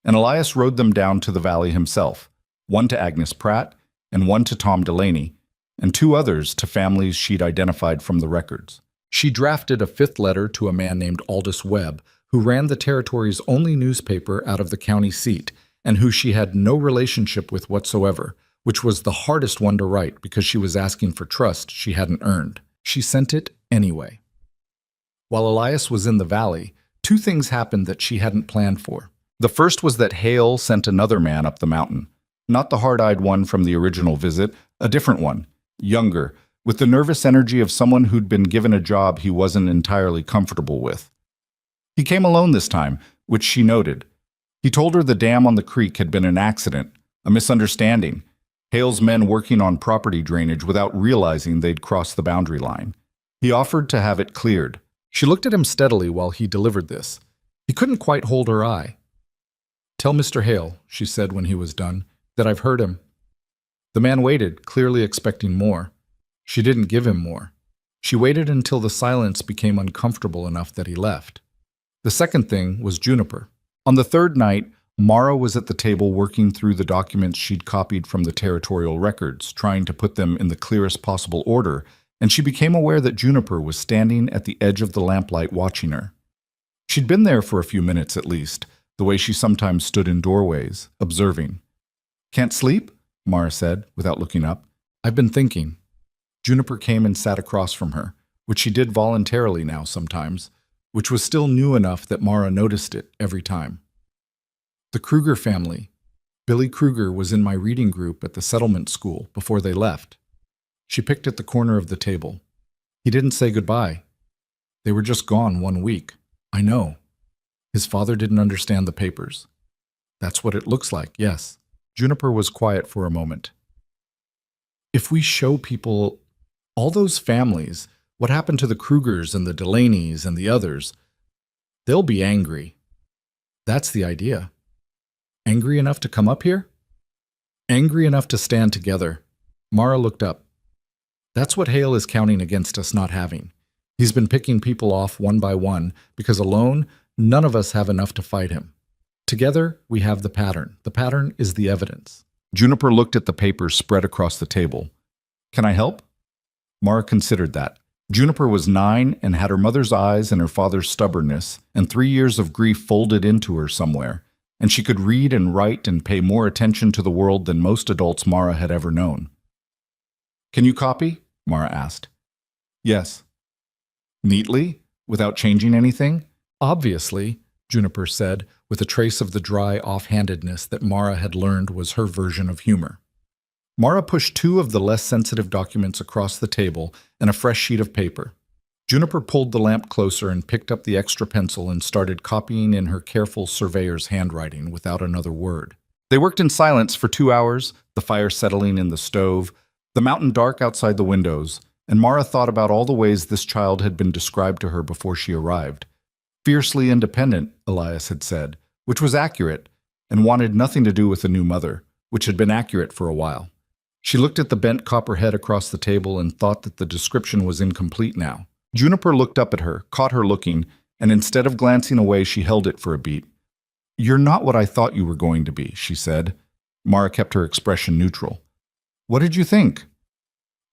And Elias rode them down to the valley himself, one to Agnes Pratt and one to Tom Delaney, and 2 others to families she'd identified from the records. She drafted a 5th letter to a man named Aldous Webb, who ran the territory's only newspaper out of the county seat, and who she had no relationship with whatsoever, which was the hardest one to write because she was asking for trust she hadn't earned. She sent it anyway. While Elias was in the valley, 2 things happened that she hadn't planned for. The first was that Hale sent another man up the mountain. Not the hard-eyed one from the original visit, a different one, younger, with the nervous energy of someone who'd been given a job he wasn't entirely comfortable with. He came alone this time, which she noted. He told her the dam on the creek had been an accident, a misunderstanding, Hale's men working on property drainage without realizing they'd crossed the boundary line. He offered to have it cleared. She looked at him steadily while he delivered this. He couldn't quite hold her eye. "Tell Mr. Hale," she said when he was done, "that I've heard him." The man waited, clearly expecting more. She didn't give him more. She waited until the silence became uncomfortable enough that he left. The second thing was Juniper. On the 3rd night, Mara was at the table working through the documents she'd copied from the territorial records, trying to put them in the clearest possible order, and she became aware that Juniper was standing at the edge of the lamplight watching her. She'd been there for a few minutes at least, the way she sometimes stood in doorways, observing. "Can't sleep?" Mara said, without looking up. "I've been thinking." Juniper came and sat across from her, which she did voluntarily now sometimes, which was still new enough that Mara noticed it every time. "The Kruger family. Billy Kruger was in my reading group at the settlement school before they left." She picked at the corner of the table. "He didn't say goodbye. They were just gone 1 week. I know. His father didn't understand the papers." "That's what it looks like, yes." Juniper was quiet for a moment. "If we show people all those families, what happened to the Krugers and the Delaney's and the others, they'll be angry." "That's the idea." "Angry enough to come up here?" "Angry enough to stand together." Mara looked up. "That's what Hale is counting against us not having. He's been picking people off one by one because alone, none of us have enough to fight him. Together, we have the pattern. The pattern is the evidence." Juniper looked at the papers spread across the table. "Can I help?" Mara considered that. Juniper was 9 and had her mother's eyes and her father's stubbornness and 3 years of grief folded into her somewhere, and she could read and write and pay more attention to the world than most adults Mara had ever known. "Can you copy?" Mara asked. "Yes." "Neatly? Without changing anything?" "Obviously," Juniper said, with a trace of the dry offhandedness that Mara had learned was her version of humor. Mara pushed 2 of the less sensitive documents across the table and a fresh sheet of paper. Juniper pulled the lamp closer and picked up the extra pencil and started copying in her careful surveyor's handwriting without another word. They worked in silence for 2 hours, the fire settling in the stove, the mountain dark outside the windows, and Mara thought about all the ways this child had been described to her before she arrived. Fiercely independent, Elias had said, which was accurate, and wanted nothing to do with a new mother, which had been accurate for a while. She looked at the bent copper head across the table and thought that the description was incomplete now. Juniper looked up at her, caught her looking, and instead of glancing away, she held it for a beat. "You're not what I thought you were going to be," she said. Mara kept her expression neutral. "What did you think?"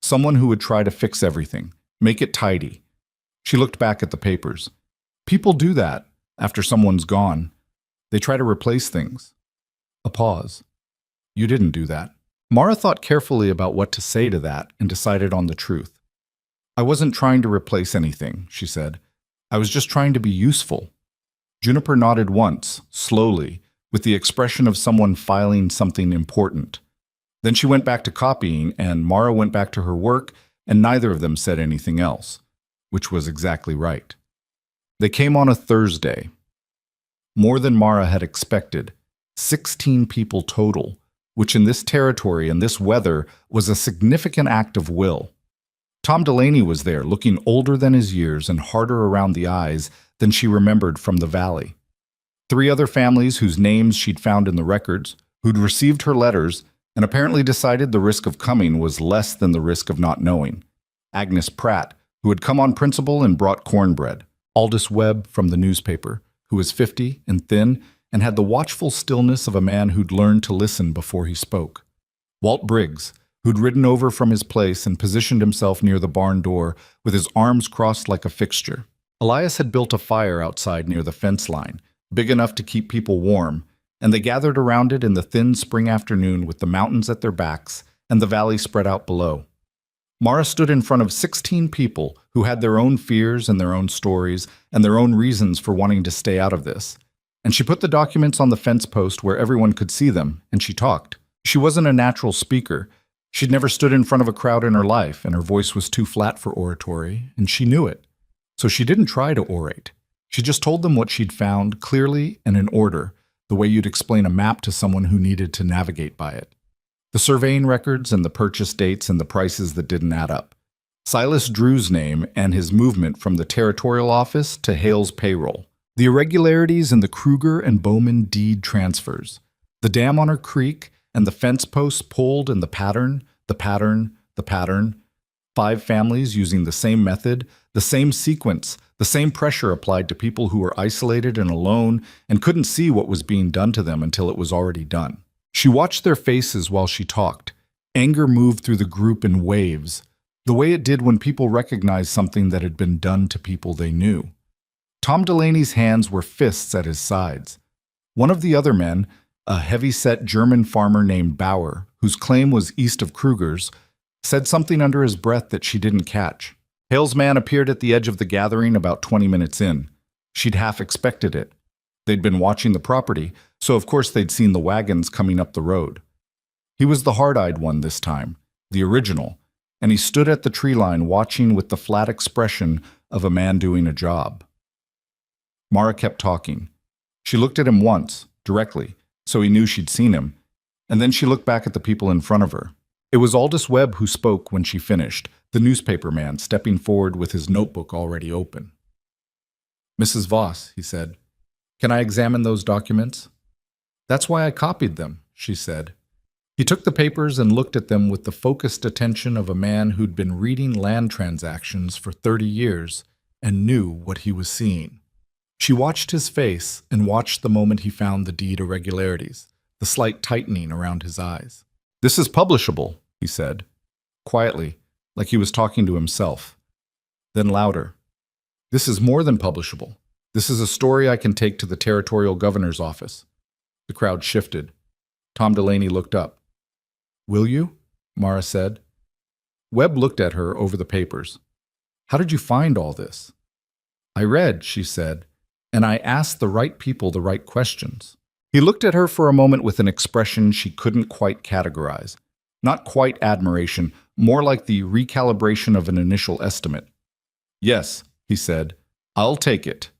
"Someone who would try to fix everything, make it tidy." She looked back at the papers. "People do that after someone's gone. They try to replace things." A pause. "You didn't do that." Mara thought carefully about what to say to that and decided on the truth. "I wasn't trying to replace anything," she said. "I was just trying to be useful." Juniper nodded once, slowly, with the expression of someone filing something important. Then she went back to copying, and Mara went back to her work, and neither of them said anything else, which was exactly right. They came on a Thursday. More than Mara had expected, 16 people total, which in this territory and this weather was a significant act of will. Tom Delaney was there, looking older than his years and harder around the eyes than she remembered from the valley. 3 other families whose names she'd found in the records, who'd received her letters, and apparently decided the risk of coming was less than the risk of not knowing. Agnes Pratt, who had come on principle and brought cornbread. Aldous Webb from the newspaper, who was 50 and thin and had the watchful stillness of a man who'd learned to listen before he spoke. Walt Briggs, who'd ridden over from his place and positioned himself near the barn door with his arms crossed like a fixture. Elias had built a fire outside near the fence line, big enough to keep people warm, and they gathered around it in the thin spring afternoon with the mountains at their backs and the valley spread out below. Mara stood in front of 16 people who had their own fears and their own stories and their own reasons for wanting to stay out of this. And she put the documents on the fence post where everyone could see them, and she talked. She wasn't a natural speaker. She'd never stood in front of a crowd in her life, and her voice was too flat for oratory, and she knew it. So she didn't try to orate. She just told them what she'd found, clearly and in order, the way you'd explain a map to someone who needed to navigate by it. The surveying records and the purchase dates and the prices that didn't add up. Silas Drew's name and his movement from the territorial office to Hale's payroll. The irregularities in the Kruger and Bowman deed transfers. The dam on her creek and the fence posts pulled and the pattern. 5 families using the same method, the same sequence, the same pressure applied to people who were isolated and alone and couldn't see what was being done to them until it was already done. She watched their faces while she talked. Anger moved through the group in waves. the way it did when people recognized something that had been done to people they knew. Tom Delaney's hands were fists at his sides. One of the other men, a heavy-set German farmer named Bauer, whose claim was east of Kruger's, said something under his breath that she didn't catch. Hale's man appeared at the edge of the gathering about 20 minutes in. She'd half expected it. They'd been watching the property, so of course they'd seen the wagons coming up the road. He was the hard-eyed one this time, the original, and he stood at the tree line watching with the flat expression of a man doing a job. Mara kept talking. She looked at him once, directly, so he knew she'd seen him, and then she looked back at the people in front of her. It was Aldous Webb who spoke when she finished, the newspaper man stepping forward with his notebook already open. "Mrs. Voss," he said, "can I examine those documents?" "That's why I copied them," she said. He took the papers and looked at them with the focused attention of a man who'd been reading land transactions for 30 years and knew what he was seeing. She watched his face and watched the moment he found the deed irregularities, the slight tightening around his eyes. "This is publishable," he said, quietly, like he was talking to himself. Then louder, "This is more than publishable. This is a story I can take to the territorial governor's office." The crowd shifted. Tom Delaney looked up. "Will you?" Mara said. Webb looked at her over the papers. "How did you find all this?" "I read," she said, "and I asked the right people the right questions." He looked at her for a moment with an expression she couldn't quite categorize. Not quite admiration, more like the recalibration of an initial estimate. "Yes," he said, "I'll take it."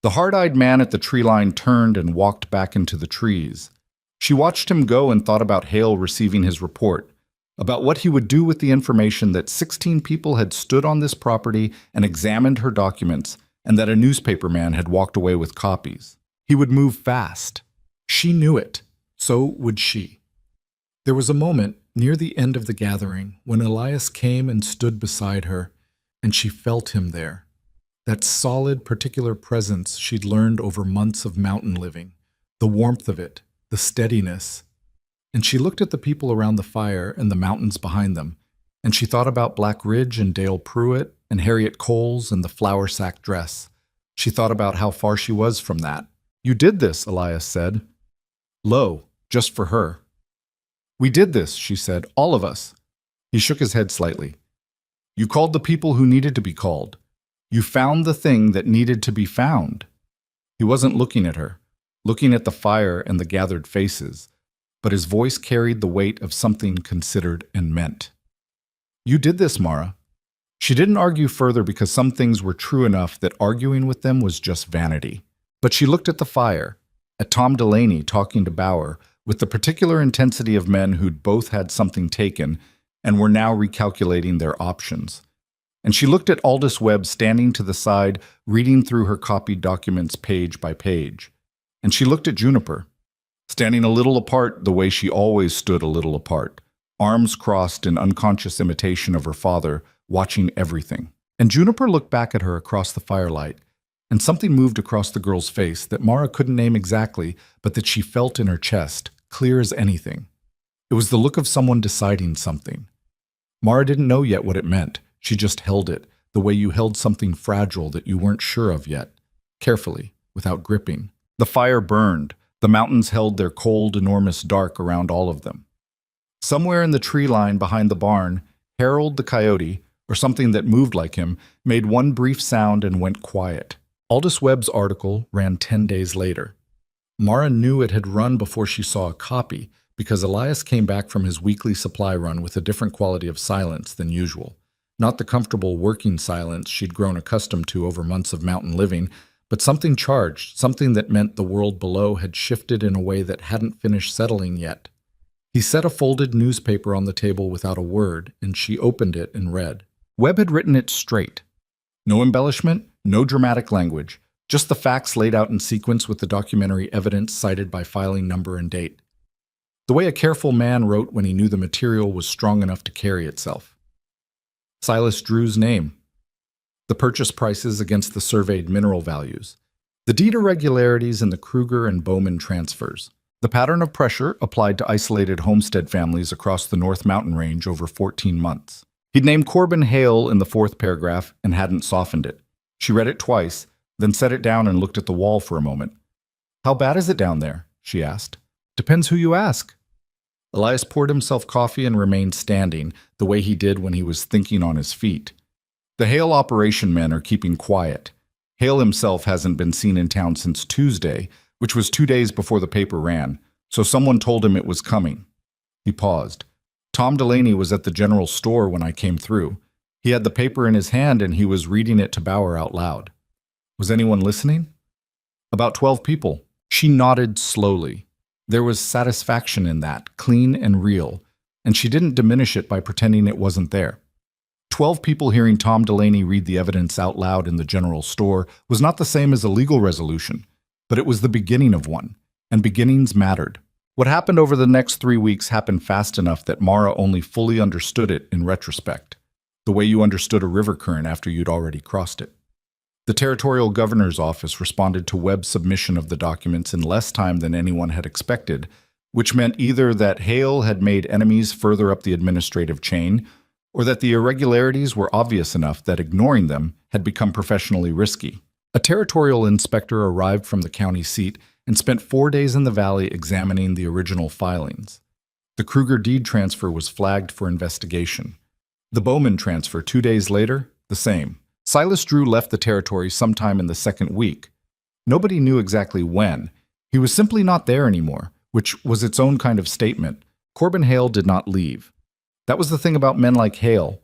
The hard-eyed man at the tree line turned and walked back into the trees. She watched him go and thought about Hale receiving his report, about what he would do with the information that 16 people had stood on this property and examined her documents, and that a newspaper man had walked away with copies. He would move fast. She knew it. So would she. There was a moment near the end of the gathering when Elias came and stood beside her, and she felt him there. That solid, particular presence she'd learned over months of mountain living, the warmth of it, the steadiness. And she looked at the people around the fire and the mountains behind them, and she thought about Black Ridge and Dale Pruitt and Harriet Coles and the flour sack dress. She thought about how far she was from that. "You did this," Elias said. Low, just for her. "We did this," she said, "all of us." He shook his head slightly. "You called the people who needed to be called. You found the thing that needed to be found." He wasn't looking at her, looking at the fire and the gathered faces, but his voice carried the weight of something considered and meant. "You did this, Mara." She didn't argue further because some things were true enough that arguing with them was just vanity. But she looked at the fire, at Tom Delaney talking to Bauer, with the particular intensity of men who'd both had something taken and were now recalculating their options. And she looked at Aldous Webb standing to the side, reading through her copied documents page by page. And she looked at Juniper, standing a little apart the way she always stood a little apart, arms crossed in unconscious imitation of her father, watching everything. And Juniper looked back at her across the firelight, and something moved across the girl's face that Mara couldn't name exactly, but that she felt in her chest, clear as anything. It was the look of someone deciding something. Mara didn't know yet what it meant. She just held it, the way you held something fragile that you weren't sure of yet, carefully, without gripping. The fire burned. The mountains held their cold, enormous dark around all of them. Somewhere in the tree line behind the barn, Harold the coyote, or something that moved like him, made one brief sound and went quiet. Aldous Webb's article ran 10 days later. Mara knew it had run before she saw a copy, because Elias came back from his weekly supply run with a different quality of silence than usual. Not the comfortable working silence she'd grown accustomed to over months of mountain living, but something charged, something that meant the world below had shifted in a way that hadn't finished settling yet. He set a folded newspaper on the table without a word, and she opened it and read. Webb had written it straight. No embellishment, no dramatic language, just the facts laid out in sequence with the documentary evidence cited by filing number and date. The way a careful man wrote when he knew the material was strong enough to carry itself. Silas Drew's name. The purchase prices against the surveyed mineral values. The deed irregularities in the Kruger and Bowman transfers. The pattern of pressure applied to isolated homestead families across the North Mountain Range over 14 months. He'd named Corbin Hale in the fourth paragraph and hadn't softened it. She read it twice, then set it down and looked at the wall for a moment. "How bad is it down there?" she asked. "Depends who you ask." Elias poured himself coffee and remained standing, the way he did when he was thinking on his feet. The Hale operation men are keeping quiet. Hale himself hasn't been seen in town since Tuesday, which was 2 days before the paper ran, so someone told him it was coming. He paused. Tom Delaney was at the general store when I came through. He had the paper in his hand and he was reading it to Bauer out loud. "Was anyone listening?" "About 12 people." She nodded slowly. There was satisfaction in that, clean and real, and she didn't diminish it by pretending it wasn't there. 12 people hearing Tom Delaney read the evidence out loud in the general store was not the same as a legal resolution, but it was the beginning of one, and beginnings mattered. What happened over the next 3 weeks happened fast enough that Mara only fully understood it in retrospect, the way you understood a river current after you'd already crossed it. The territorial governor's office responded to Webb's submission of the documents in less time than anyone had expected, which meant either that Hale had made enemies further up the administrative chain, or that the irregularities were obvious enough that ignoring them had become professionally risky. A territorial inspector arrived from the county seat and spent 4 days in the valley examining the original filings. The Kruger deed transfer was flagged for investigation. The Bowman transfer 2 days later, the same. Silas Drew left the territory sometime in the second week. Nobody knew exactly when. He was simply not there anymore, which was its own kind of statement. Corbin Hale did not leave. That was the thing about men like Hale.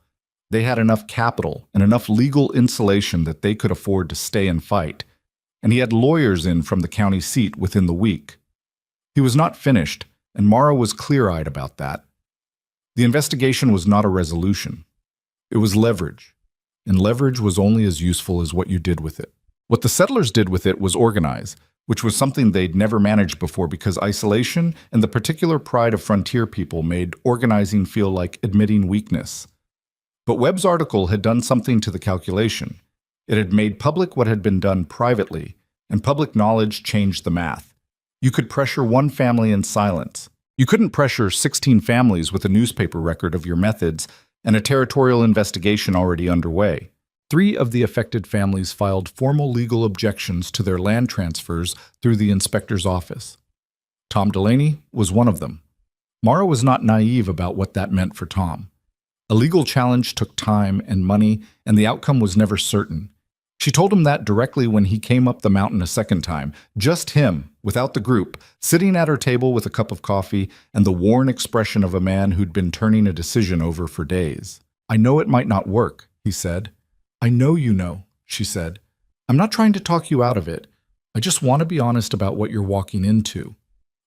They had enough capital and enough legal insulation that they could afford to stay and fight. And he had lawyers in from the county seat within the week. He was not finished, and Mara was clear-eyed about that. The investigation was not a resolution. It was leverage, and leverage was only as useful as what you did with it. What the settlers did with it was organize, which was something they'd never managed before because isolation and the particular pride of frontier people made organizing feel like admitting weakness. But Webb's article had done something to the calculation. It had made public what had been done privately, and public knowledge changed the math. You could pressure one family in silence. You couldn't pressure 16 families with a newspaper record of your methods and a territorial investigation already underway. 3 of the affected families filed formal legal objections to their land transfers through the inspector's office. Tom Delaney was one of them. Mara was not naive about what that meant for Tom. A legal challenge took time and money, and the outcome was never certain. She told him that directly when he came up the mountain a second time, just him, without the group, sitting at her table with a cup of coffee and the worn expression of a man who'd been turning a decision over for days. "I know it might not work," he said. "I know you know," she said. "I'm not trying to talk you out of it. I just want to be honest about what you're walking into."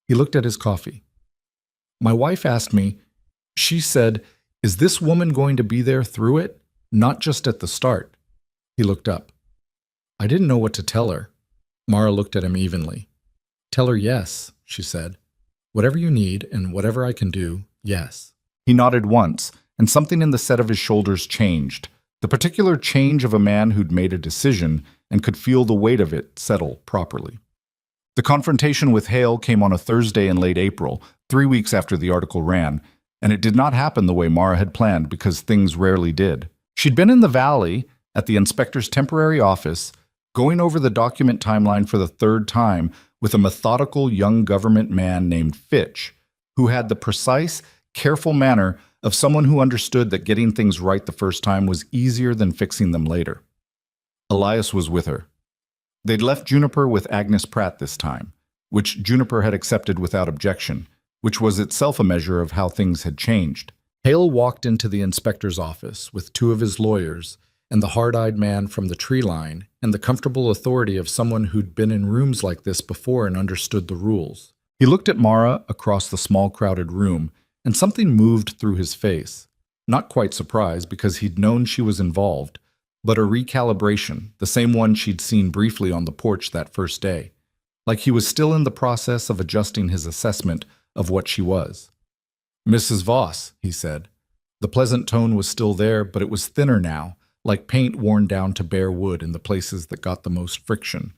He looked at his coffee. "My wife asked me," she said, "is this woman going to be there through it? Not just at the start?" He looked up. I didn't know what to tell her. Mara looked at him evenly. "Tell her yes," she said. "Whatever you need and whatever I can do, yes." He nodded once, and something in the set of his shoulders changed. The particular change of a man who'd made a decision and could feel the weight of it settle properly. The confrontation with Hale came on a Thursday in late April, 3 weeks after the article ran, and it did not happen the way Mara had planned because things rarely did. She'd been in the valley, at the inspector's temporary office, going over the document timeline for the 3rd time with a methodical young government man named Fitch, who had the precise, careful manner of someone who understood that getting things right the first time was easier than fixing them later. Elias was with her. They'd left Juniper with Agnes Pratt this time, which Juniper had accepted without objection, which was itself a measure of how things had changed. Hale walked into the inspector's office with 2 of his lawyers and the hard-eyed man from the tree line and the comfortable authority of someone who'd been in rooms like this before and understood the rules. He looked at Mara across the small crowded room, and something moved through his face. Not quite surprise because he'd known she was involved, but a recalibration, the same one she'd seen briefly on the porch that first day, like he was still in the process of adjusting his assessment of what she was. "Mrs. Voss," he said. The pleasant tone was still there, but it was thinner now, like paint worn down to bare wood in the places that got the most friction.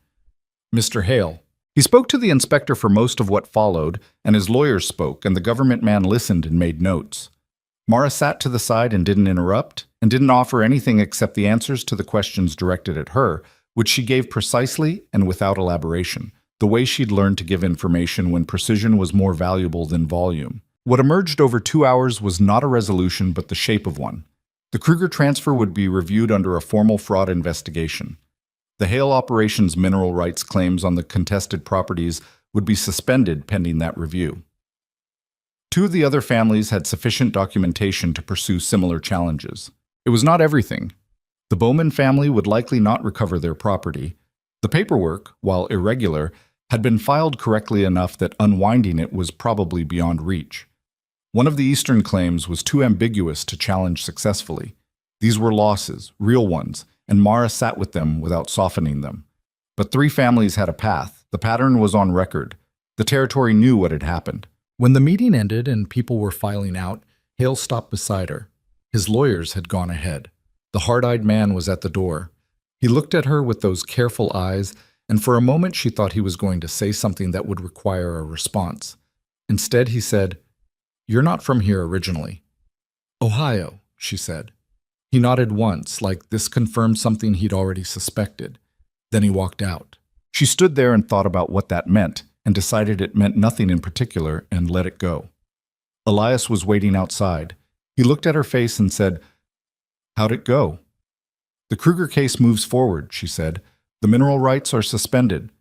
"Mr. Hale." He spoke to the inspector for most of what followed, and his lawyers spoke, and the government man listened and made notes. Mara sat to the side and didn't interrupt, and didn't offer anything except the answers to the questions directed at her, which she gave precisely and without elaboration, the way she'd learned to give information when precision was more valuable than volume. What emerged over 2 hours was not a resolution but the shape of one. The Kruger transfer would be reviewed under a formal fraud investigation. The Hale operation's mineral rights claims on the contested properties would be suspended pending that review. 2 of the other families had sufficient documentation to pursue similar challenges. It was not everything. The Bowman family would likely not recover their property. The paperwork, while irregular, had been filed correctly enough that unwinding it was probably beyond reach. One of the Eastern claims was too ambiguous to challenge successfully. These were losses, real ones, and Mara sat with them without softening them. But 3 families had a path. The pattern was on record. The territory knew what had happened. When the meeting ended and people were filing out, Hale stopped beside her. His lawyers had gone ahead. The hard-eyed man was at the door. He looked at her with those careful eyes, and for a moment she thought he was going to say something that would require a response. Instead, he said, "You're not from here originally." "Ohio," she said. He nodded once, like this confirmed something he'd already suspected. Then he walked out. She stood there and thought about what that meant, and decided it meant nothing in particular, and let it go. Elias was waiting outside. He looked at her face and said, "How'd it go?" "The Kruger case moves forward," she said. "The mineral rights are suspended."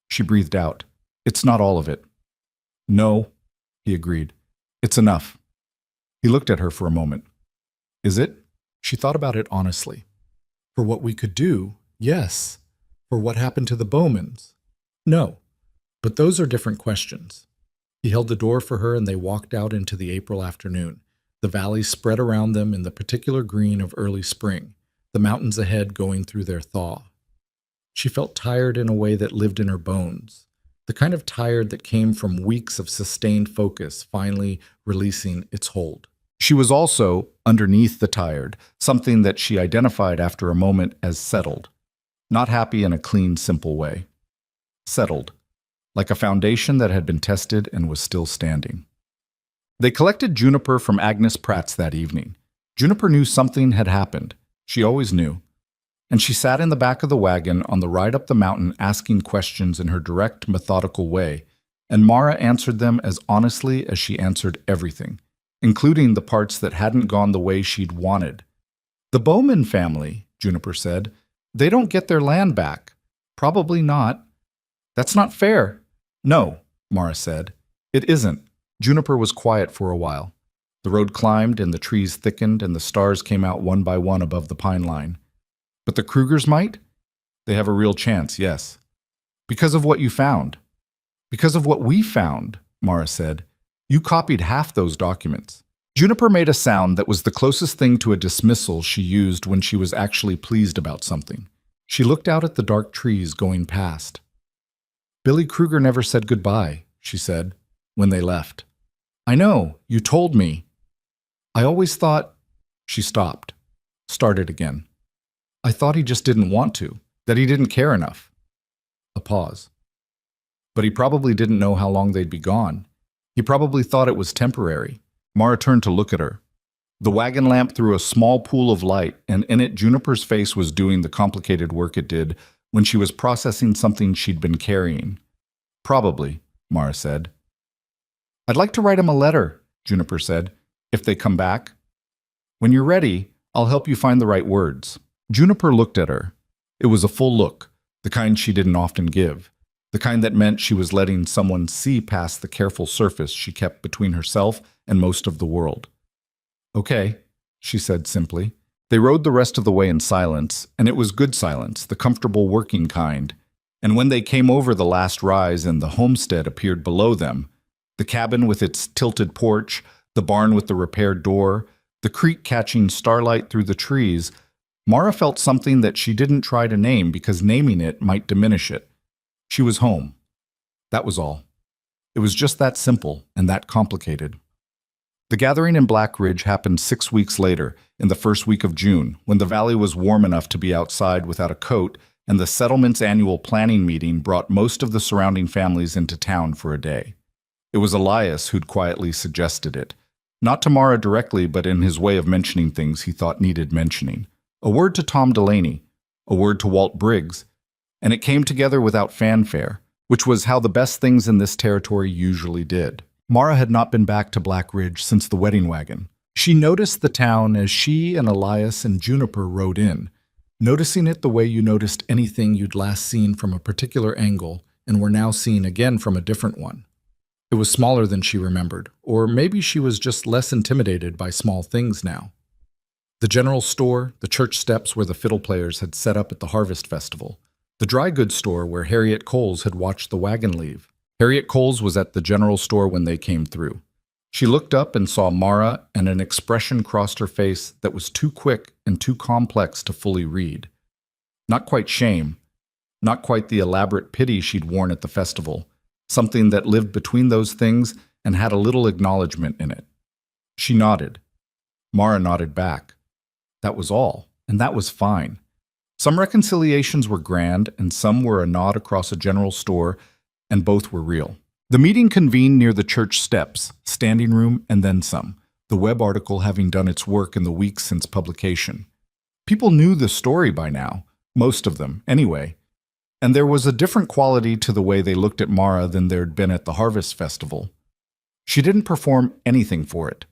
She breathed out. "It's not all of it." "No," he agreed. "It's enough." He looked at her for a moment. "Is it?" She thought about it honestly. "For what we could do, yes. For what happened to the Bowmans, no. But those are different questions." He held the door for her and they walked out into the April afternoon. The valley spread around them in the particular green of early spring, the mountains ahead going through their thaw. She felt tired in a way that lived in her bones, the kind of tired that came from weeks of sustained focus finally releasing its hold. She was also, underneath the tired, something that she identified after a moment as settled. Not happy in a clean, simple way. Settled, like a foundation that had been tested and was still standing. They collected Juniper from Agnes Pratt's that evening. Juniper knew something had happened. She always knew. And she sat in the back of the wagon on the ride up the mountain asking questions in her direct, methodical way, and Mara answered them as honestly as she answered everything, including the parts that hadn't gone the way she'd wanted. "The Bowman family," Juniper said, "they don't get their land back." "Probably not." "That's not fair." "No," Mara said. "It isn't." Juniper was quiet for a while. The road climbed and the trees thickened and the stars came out one by one above the pine line. "But the Krugers might?" "They have a real chance, yes." "Because of what you found." "Because of what we found," Mara said. "You copied half those documents." Juniper made a sound that was the closest thing to a dismissal she used when she was actually pleased about something. She looked out at the dark trees going past. "Billy Kruger never said goodbye," she said, when they left. "I know, you told me. I always thought—" She stopped, started again. "I thought he just didn't want to, that he didn't care enough." A pause. "But he probably didn't know how long they'd be gone. He probably thought it was temporary." Mara turned to look at her. The wagon lamp threw a small pool of light, and in it Juniper's face was doing the complicated work it did when she was processing something she'd been carrying. "Probably," Mara said. "I'd like to write him a letter," Juniper said, "if they come back. When you're ready, I'll help you find the right words." Juniper looked at her. It was a full look, the kind she didn't often give, the kind that meant she was letting someone see past the careful surface she kept between herself and most of the world. "Okay," she said simply. They rode the rest of the way in silence, and it was good silence, the comfortable working kind. And when they came over the last rise and the homestead appeared below them, the cabin with its tilted porch, the barn with the repaired door, the creek catching starlight through the trees, Mara felt something that she didn't try to name because naming it might diminish it. She was home. That was all. It was just that simple and that complicated. The gathering in Black Ridge happened 6 weeks later, in the first week of June, when the valley was warm enough to be outside without a coat, and the settlement's annual planning meeting brought most of the surrounding families into town for a day. It was Elias who'd quietly suggested it. Not to Mara directly, but in his way of mentioning things he thought needed mentioning. A word to Tom Delaney, a word to Walt Briggs, and it came together without fanfare, which was how the best things in this territory usually did. Mara had not been back to Black Ridge since the wedding wagon. She noticed the town as she and Elias and Juniper rode in, noticing it the way you noticed anything you'd last seen from a particular angle and were now seeing again from a different one. It was smaller than she remembered, or maybe she was just less intimidated by small things now. The general store, the church steps where the fiddle players had set up at the Harvest Festival, the dry goods store where Harriet Coles had watched the wagon leave. Harriet Coles was at the general store when they came through. She looked up and saw Mara, and an expression crossed her face that was too quick and too complex to fully read. Not quite shame, not quite the elaborate pity she'd worn at the festival, something that lived between those things and had a little acknowledgement in it. She nodded. Mara nodded back. That was all, and that was fine. Some reconciliations were grand, and some were a nod across a general store, and both were real. The meeting convened near the church steps, standing room, and then some, the web article having done its work in the weeks since publication. People knew the story by now, most of them, anyway, and there was a different quality to the way they looked at Mara than there'd been at the Harvest Festival. She didn't perform anything for it.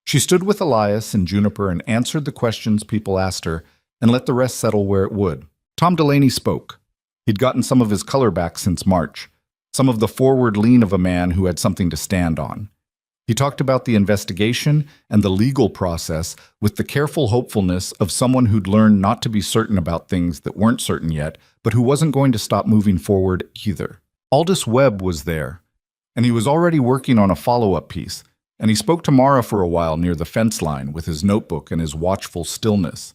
She stood with Elias and Juniper and answered the questions people asked her and let the rest settle where it would. Tom Delaney spoke. He'd gotten some of his color back since March, some of the forward lean of a man who had something to stand on. He talked about the investigation and the legal process with the careful hopefulness of someone who'd learned not to be certain about things that weren't certain yet, but who wasn't going to stop moving forward either. Aldous Webb was there, and he was already working on a follow-up piece, and he spoke to Mara for a while near the fence line with his notebook and his watchful stillness.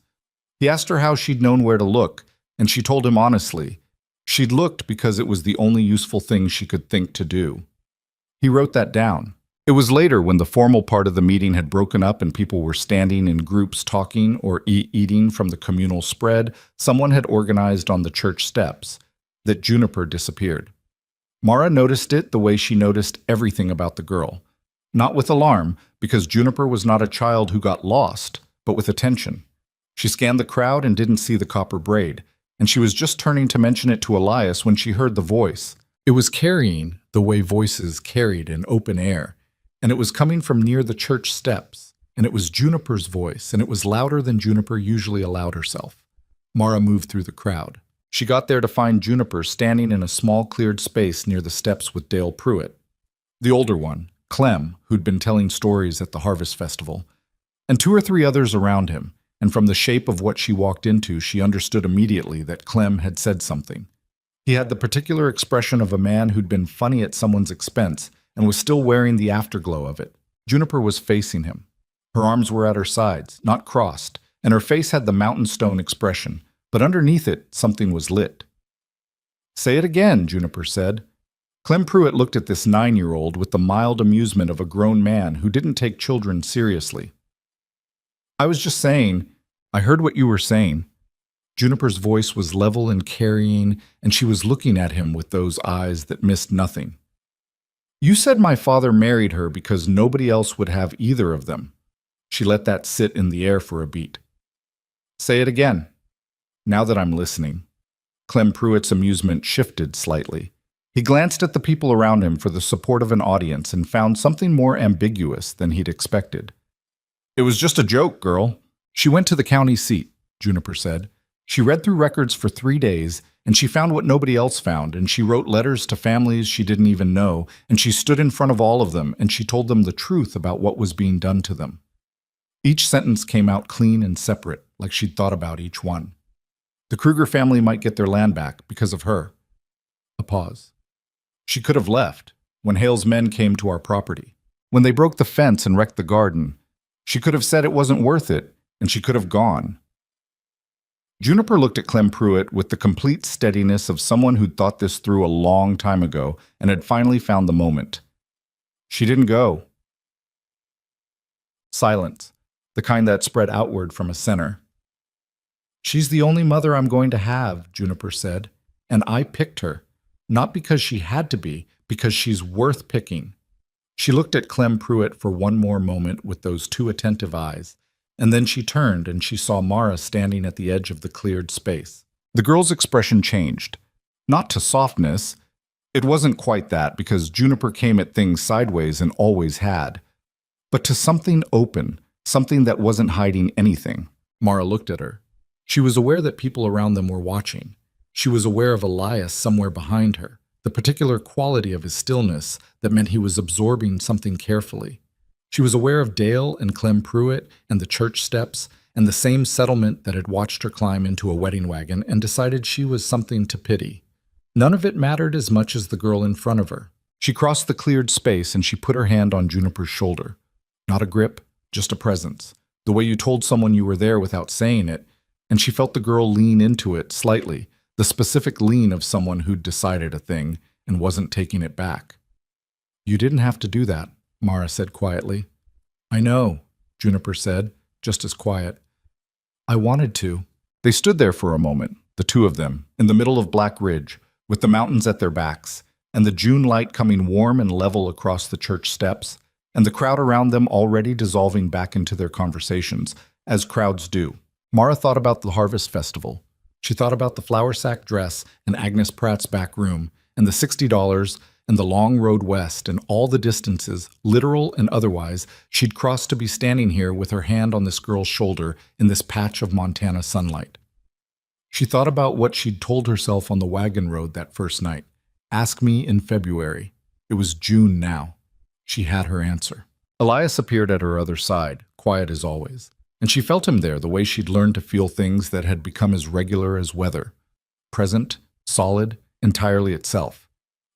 He asked her how she'd known where to look, and she told him honestly. She'd looked because it was the only useful thing she could think to do. He wrote that down. It was later, when the formal part of the meeting had broken up and people were standing in groups talking or eating from the communal spread someone had organized on the church steps, that Juniper disappeared. Mara noticed it the way she noticed everything about the girl. Not with alarm, because Juniper was not a child who got lost, but with attention. She scanned the crowd and didn't see the copper braid, and she was just turning to mention it to Elias when she heard the voice. It was carrying the way voices carried in open air, and it was coming from near the church steps, and it was Juniper's voice, and it was louder than Juniper usually allowed herself. Mara moved through the crowd. She got there to find Juniper standing in a small cleared space near the steps with Dale Pruitt, the older one, Clem, who'd been telling stories at the Harvest Festival, and 2 or 3 others around him, and from the shape of what she walked into, she understood immediately that Clem had said something. He had the particular expression of a man who'd been funny at someone's expense and was still wearing the afterglow of it. Juniper was facing him. Her arms were at her sides, not crossed, and her face had the mountain stone expression, but underneath it, something was lit. "Say it again," Juniper said. Clem Pruitt looked at this 9-year-old with the mild amusement of a grown man who didn't take children seriously. "I was just saying, I heard what you were saying." Juniper's voice was level and carrying, and she was looking at him with those eyes that missed nothing. "You said my father married her because nobody else would have either of them." She let that sit in the air for a beat. "Say it again." "Now that I'm listening." Clem Pruitt's amusement shifted slightly. He glanced at the people around him for the support of an audience and found something more ambiguous than he'd expected. "It was just a joke, girl." "She went to the county seat," Juniper said. "She read through records for 3 days, and she found what nobody else found, and she wrote letters to families she didn't even know, and she stood in front of all of them, and she told them the truth about what was being done to them." Each sentence came out clean and separate, like she'd thought about each one. "The Kruger family might get their land back because of her." A pause. "She could have left when Hale's men came to our property. When they broke the fence and wrecked the garden. She could have said it wasn't worth it, and she could have gone." Juniper looked at Clem Pruitt with the complete steadiness of someone who'd thought this through a long time ago and had finally found the moment. "She didn't go." Silence, the kind that spread outward from a center. "She's the only mother I'm going to have," Juniper said, "and I picked her. Not because she had to be, because she's worth picking." She looked at Clem Pruitt for one more moment with those two attentive eyes, and then she turned and she saw Mara standing at the edge of the cleared space. The girl's expression changed. Not to softness. It wasn't quite that, because Juniper came at things sideways and always had. But to something open, something that wasn't hiding anything. Mara looked at her. She was aware that people around them were watching. She was aware of Elias somewhere behind her, the particular quality of his stillness that meant he was absorbing something carefully. She was aware of Dale and Clem Pruitt and the church steps and the same settlement that had watched her climb into a wedding wagon and decided she was something to pity. None of it mattered as much as the girl in front of her. She crossed the cleared space and she put her hand on Juniper's shoulder. Not a grip, just a presence. The way you told someone you were there without saying it, and she felt the girl lean into it slightly, the specific lean of someone who'd decided a thing and wasn't taking it back. "You didn't have to do that," Mara said quietly. "I know," Juniper said, just as quiet. "I wanted to." They stood there for a moment, the two of them, in the middle of Black Ridge, with the mountains at their backs, and the June light coming warm and level across the church steps, and the crowd around them already dissolving back into their conversations, as crowds do. Mara thought about the Harvest Festival. She thought about the flour sack dress and Agnes Pratt's back room, and the $60 and the long road west and all the distances, literal and otherwise, she'd crossed to be standing here with her hand on this girl's shoulder in this patch of Montana sunlight. She thought about what she'd told herself on the wagon road that first night. Ask me in February. It was June now. She had her answer. Elias appeared at her other side, quiet as always, and she felt him there the way she'd learned to feel things that had become as regular as weather. Present, solid, entirely itself.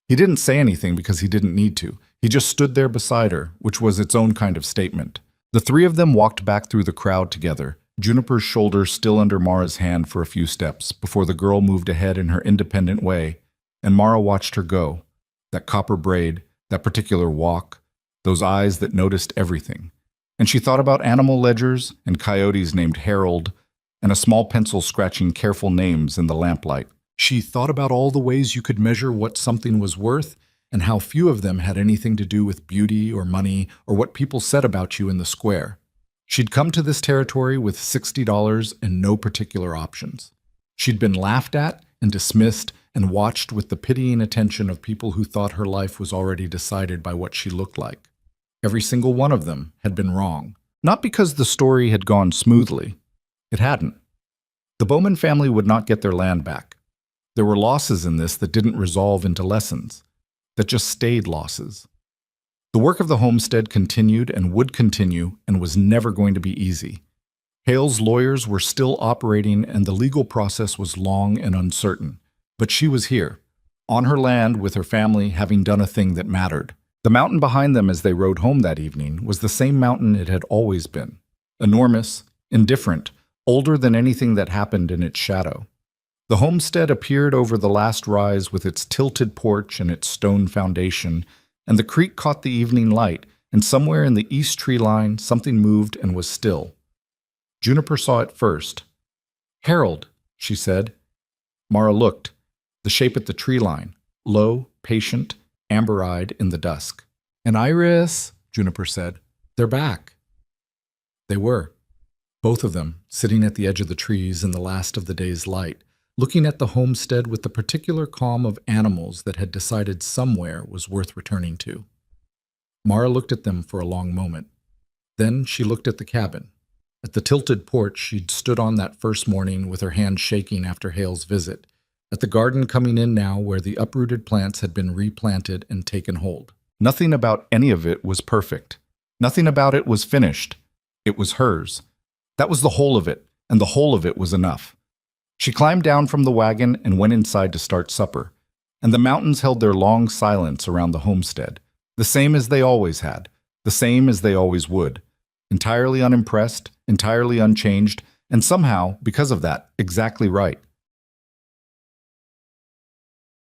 He didn't say anything because he didn't need to. He just stood there beside her, which was its own kind of statement. The three of them walked back through the crowd together, Juniper's shoulder still under Mara's hand for a few steps, before the girl moved ahead in her independent way, and Mara watched her go. That copper braid, that particular walk, those eyes that noticed everything. And she thought about animal ledgers and coyotes named Harold, and a small pencil scratching careful names in the lamplight. She thought about all the ways you could measure what something was worth, and how few of them had anything to do with beauty or money or what people said about you in the square. She'd come to this territory with $60 and no particular options. She'd been laughed at and dismissed and watched with the pitying attention of people who thought her life was already decided by what she looked like. Every single one of them had been wrong. Not because the story had gone smoothly. It hadn't. The Bowman family would not get their land back. There were losses in this that didn't resolve into lessons, that just stayed losses. The work of the homestead continued and would continue and was never going to be easy. Hale's lawyers were still operating and the legal process was long and uncertain. But she was here, on her land with her family, having done a thing that mattered. The mountain behind them as they rode home that evening was the same mountain it had always been. Enormous, indifferent, older than anything that happened in its shadow. The homestead appeared over the last rise with its tilted porch and its stone foundation, and the creek caught the evening light, and somewhere in the east tree line something moved and was still. Juniper saw it first. "Harold," she said. Mara looked. The shape at the tree line, low, patient, amber-eyed in the dusk. "And Iris," Juniper said. "They're back." They were. Both of them, sitting at the edge of the trees in the last of the day's light, looking at the homestead with the particular calm of animals that had decided somewhere was worth returning to. Mara looked at them for a long moment. Then she looked at the cabin. At the tilted porch she'd stood on that first morning with her hand shaking after Hale's visit. At the garden coming in now where the uprooted plants had been replanted and taken hold. Nothing about any of it was perfect. Nothing about it was finished. It was hers. That was the whole of it, and the whole of it was enough. She climbed down from the wagon and went inside to start supper, and the mountains held their long silence around the homestead, the same as they always had, the same as they always would, entirely unimpressed, entirely unchanged, and somehow, because of that, exactly right.